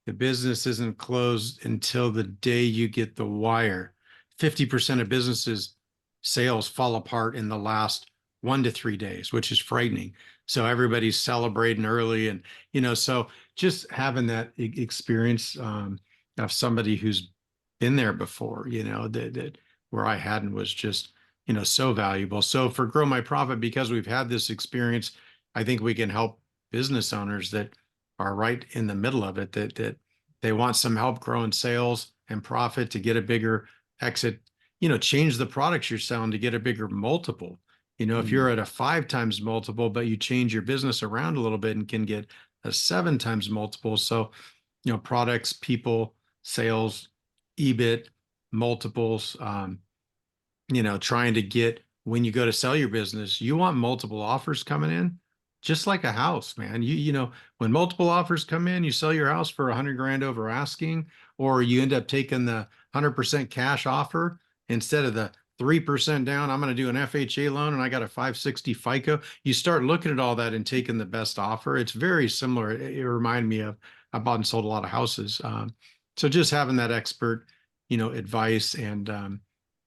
the business isn't closed until the day you get the wire. 50% of businesses sales fall apart in the last 1 to 3 days, which is frightening. So everybody's celebrating early and, so just having that experience of somebody who's been there before, that where I hadn't was just, so valuable. So for Grow My Profit, because we've had this experience, I think we can help business owners that are right in the middle of it, that they want some help growing sales and profit to get a bigger exit, change the products you're selling to get a bigger multiple. If you're at a 5 times multiple, but you change your business around a little bit and can get a 7 times multiple. So, products, people, sales, EBIT, multiples, trying to get, when you go to sell your business, you want multiple offers coming in, just like a house, man. When multiple offers come in, you sell your house for 100 grand over asking, or you end up taking the 100% cash offer instead of the 3% down. I'm going to do an FHA loan and I got a 560 FICO. You start looking at all that and taking the best offer. It's very similar. It reminded me of, I bought and sold a lot of houses. So just having that expert, advice and,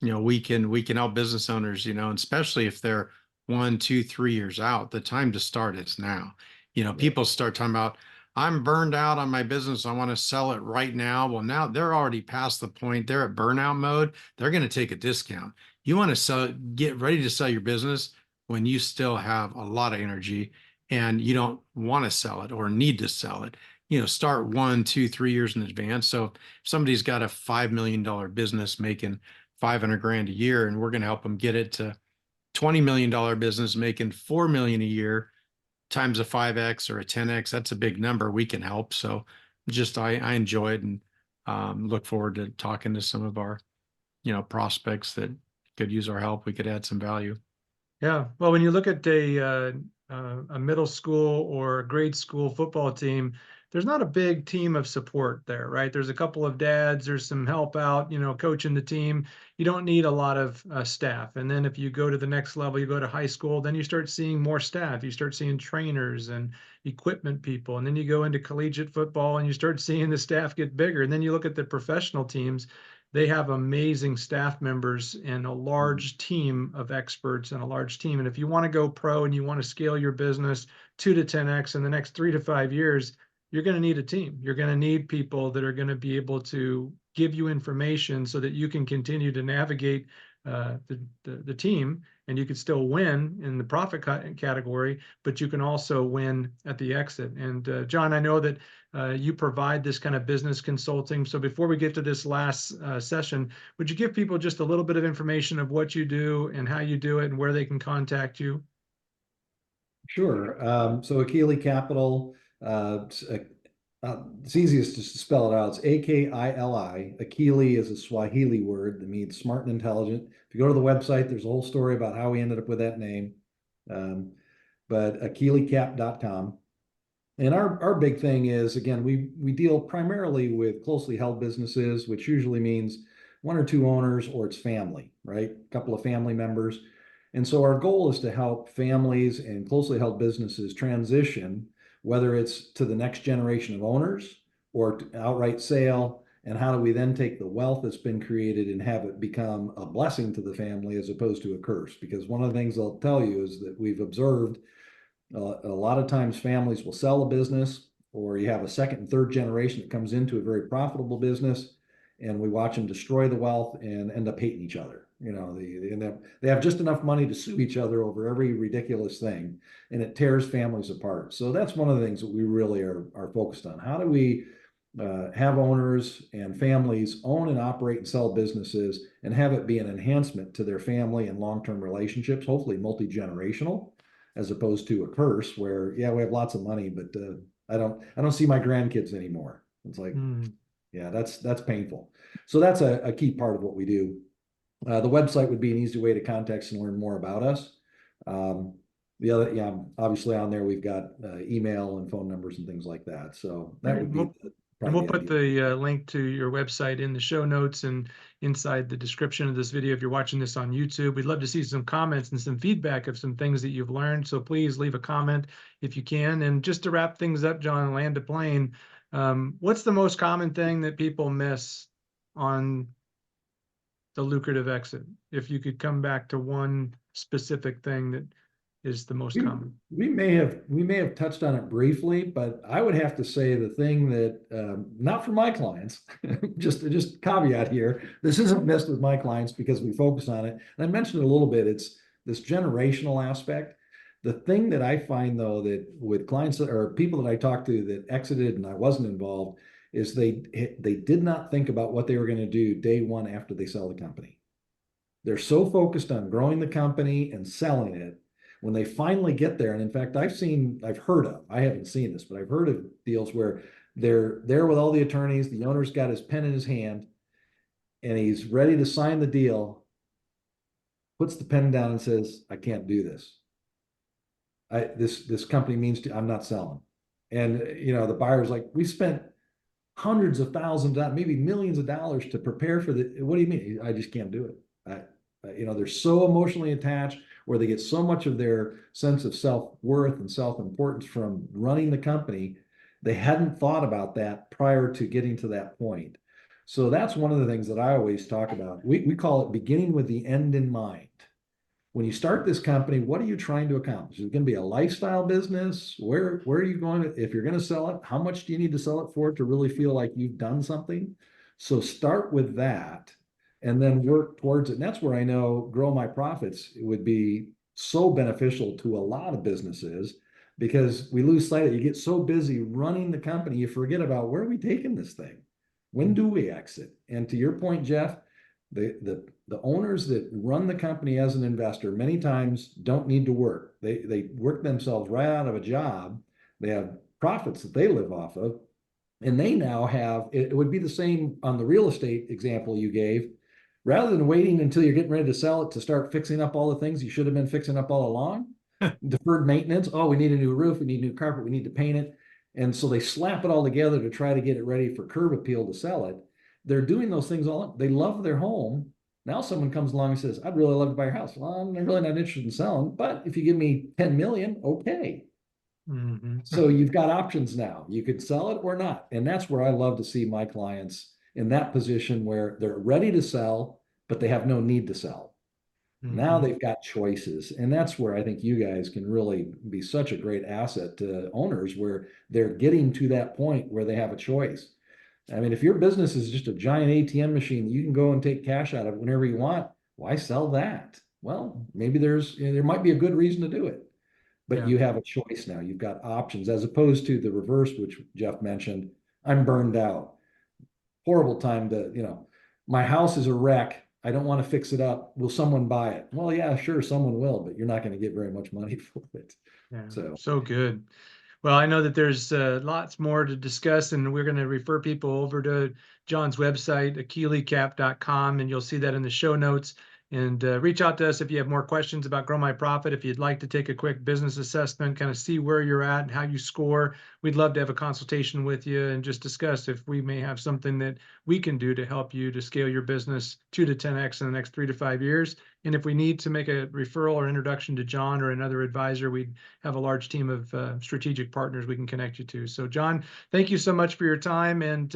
we can help business owners, and especially if they're 1, 2, 3 years out, the time to start is now. People start talking about, I'm burned out on my business, I want to sell it right now. Well, now they're already past the point. They're at burnout mode. They're going to take a discount. You want to get ready to sell your business when you still have a lot of energy and you don't want to sell it or need to sell it. Start 1, 2, 3 years in advance. So if somebody's got a $5 million business making 500 grand a year, and we're going to help them get it to $20 million business making 4 million a year times a 5x or a 10x. That's a big number. We can help. So just, I enjoy it and look forward to talking to some of our, prospects that could use our help. We could add some value. Yeah. Well, when you look at a middle school or a grade school football team, there's not a big team of support there, right? There's a couple of dads, there's some help out, coaching the team. You don't need a lot of staff. And then if you go to the next level, you go to high school, then you start seeing more staff. You start seeing trainers and equipment people. And then you go into collegiate football and you start seeing the staff get bigger. And then you look at the professional teams, they have amazing staff members and a large team of experts and a large team. And if you want to go pro and you want to scale your business 2 to 10x in the next 3 to 5 years, you're going to need a team. You're going to need people that are going to be able to give you information so that you can continue to navigate the team, and you can still win in the profit category, but you can also win at the exit. And John, I know that you provide this kind of business consulting. So before we get to this last session, would you give people just a little bit of information of what you do and how you do it and where they can contact you? Sure. So Akili Capital, it's easiest just to spell it out. It's Akili. Akili is a Swahili word that means smart and intelligent. If you go to the website, there's a whole story about how we ended up with that name. But akilicap.com. And our big thing is, again, we deal primarily with closely held businesses, which usually means one or two owners or it's family, right? A couple of family members. And so our goal is to help families and closely held businesses transition, whether it's to the next generation of owners or to outright sale. And how do we then take the wealth that's been created and have it become a blessing to the family as opposed to a curse? Because one of the things I'll tell you is that we've observed a lot of times families will sell a business, or you have a second and third generation that comes into a very profitable business, and we watch them destroy the wealth and end up hating each other. You know, they have just enough money to sue each other over every ridiculous thing, and it tears families apart. So that's one of the things that we really are focused on. How do we have owners and families own and operate and sell businesses and have it be an enhancement to their family and long-term relationships, hopefully multi-generational, as opposed to a curse where, yeah, we have lots of money, but I don't see my grandkids anymore. It's like, yeah, that's painful. So that's a key part of what we do. The website would be an easy way to contact us and learn more about us. The other, yeah, obviously on there we've got email and phone numbers and things like that. So that would be and we'll put the link to your website in the show notes and inside the description of this video if you're watching this on YouTube. We'd love to see some comments and some feedback of some things that you've learned. So please leave a comment if you can. And just to wrap things up, John, and land a plane, what's the most common thing that people miss on the lucrative exit? If you could come back to one specific thing that is the most common. We may have touched on it briefly, but I would have to say the thing that not for my clients, just caveat here, this isn't missed with my clients because we focus on it. And I mentioned it a little bit. It's this generational aspect. The thing that I find though that with clients that, or people that I talk to that exited and I wasn't involved, is they did not think about what they were going to do day one after they sell the company. They're so focused on growing the company and selling it. When they finally get there, and in fact, I haven't seen this, but I've heard of deals where they're there with all the attorneys, the owner's got his pen in his hand, and he's ready to sign the deal, puts the pen down and says, I can't do this. This company means I'm not selling. And you know, the buyer's like, we spent hundreds of thousands, maybe millions of dollars to prepare for the, what do you mean? I just can't do it. You know, they're so emotionally attached, where they get so much of their sense of self-worth and self-importance from running the company, they hadn't thought about that prior to getting to that point. So that's one of the things that I always talk about. We call it beginning with the end in mind. When you start this company, what are you trying to accomplish? Is it going to be a lifestyle business? Where are you going to, if you're going to sell it, how much do you need to sell it for to really feel like you've done something? So start with that and then work towards it. And that's where I know Grow My Profits would be so beneficial to a lot of businesses, because we lose sight of it. You get so busy running the company, you forget about where are we taking this thing? When do we exit? And to your point, Jeff, the owners that run the company as an investor many times don't need to work. They work themselves right out of a job. They have profits that they live off of. And they now have, it would be the same on the real estate example you gave. Rather than waiting until you're getting ready to sell it to start fixing up all the things you should have been fixing up all along, deferred maintenance. Oh, we need a new roof. We need new carpet. We need to paint it. And so they slap it all together to try to get it ready for curb appeal to sell it. They're doing those things all. They love their home. Now someone comes along and says, I'd really love to buy your house. Well, I'm really not interested in selling, but if you give me 10 million, okay. So you've got options now. You could sell it or not. And that's where I love to see my clients in that position where they're ready to sell, but they have no need to sell. Now they've got choices. And that's where I think you guys can really be such a great asset to owners, where they're getting to that point where they have a choice. I mean, if your business is just a giant ATM machine that you can go and take cash out of whenever you want, why sell that? Well, maybe there might be a good reason to do it, but you have a choice now. You've got options, as opposed to the reverse, which Jeff mentioned. I'm burned out. Horrible time to, you know, my house is a wreck. I don't want to fix it up. Will someone buy it? Well, yeah, sure, someone will, but you're not going to get very much money for it. Yeah, so good. Well, I know that there's lots more to discuss, and we're going to refer people over to John's website, achillecap.com, and you'll see that in the show notes. And reach out to us if you have more questions about Grow My Profit. If you'd like to take a quick business assessment, kind of see where you're at and how you score, we'd love to have a consultation with you and just discuss if we may have something that we can do to help you to scale your business 2 to 10x in the next 3 to 5 years. And if we need to make a referral or introduction to John or another advisor, we have a large team of strategic partners we can connect you to. So John, thank you so much for your time. And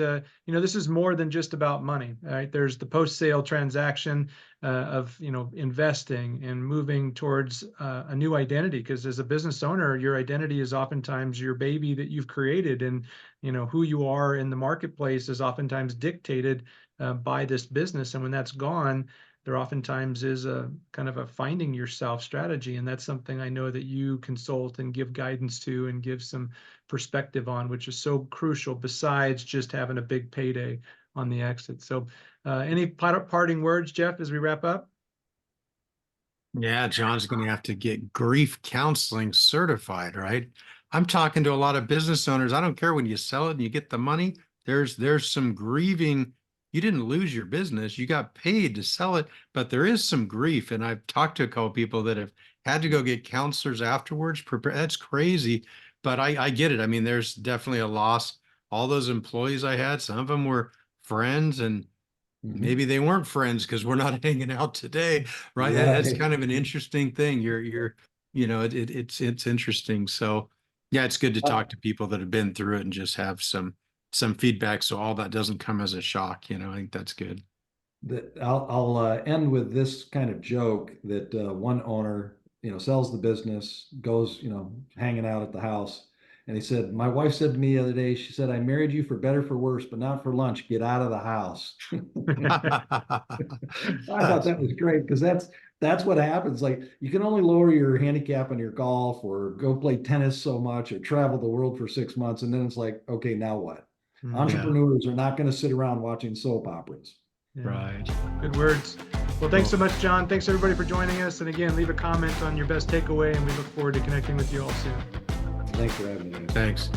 this is more than just about money, right? There's the post-sale transaction of investing and moving towards a new identity, because as a business owner, your identity is oftentimes your baby that you've created, and who you are in the marketplace is oftentimes dictated by this business. And when that's gone, there oftentimes is a kind of a finding yourself strategy. And that's something I know that you consult and give guidance to and give some perspective on, which is so crucial besides just having a big payday on the exit. So any parting words, Jeff, as we wrap up? Yeah, John's going to have to get grief counseling certified, right? I'm talking to a lot of business owners. I don't care when you sell it and you get the money. There's some grieving. You didn't lose your business. You got paid to sell it, but there is some grief. And I've talked to a couple of people that have had to go get counselors afterwards. That's crazy, but I get it. I mean, there's definitely a loss. All those employees I had, some of them were friends, and maybe they weren't friends because we're not hanging out today, right? That's kind of an interesting thing. It's interesting. So yeah, it's good to talk to people that have been through it and just have some feedback, so all that doesn't come as a shock. I think that's good. I'll end with this kind of joke that one owner, sells the business, goes, hanging out at the house. And he said, my wife said to me the other day, she said, I married you for better, for worse, but not for lunch. Get out of the house. I thought that was great, because that's what happens. Like, you can only lower your handicap on your golf or go play tennis so much or travel the world for 6 months. And then it's like, okay, now what? Yeah. Entrepreneurs are not going to sit around watching soap operas. Yeah. Right. Good words. Well, thanks so much, John. Thanks everybody for joining us. And again, leave a comment on your best takeaway, and we look forward to connecting with you all soon. Thanks for having me. Thanks.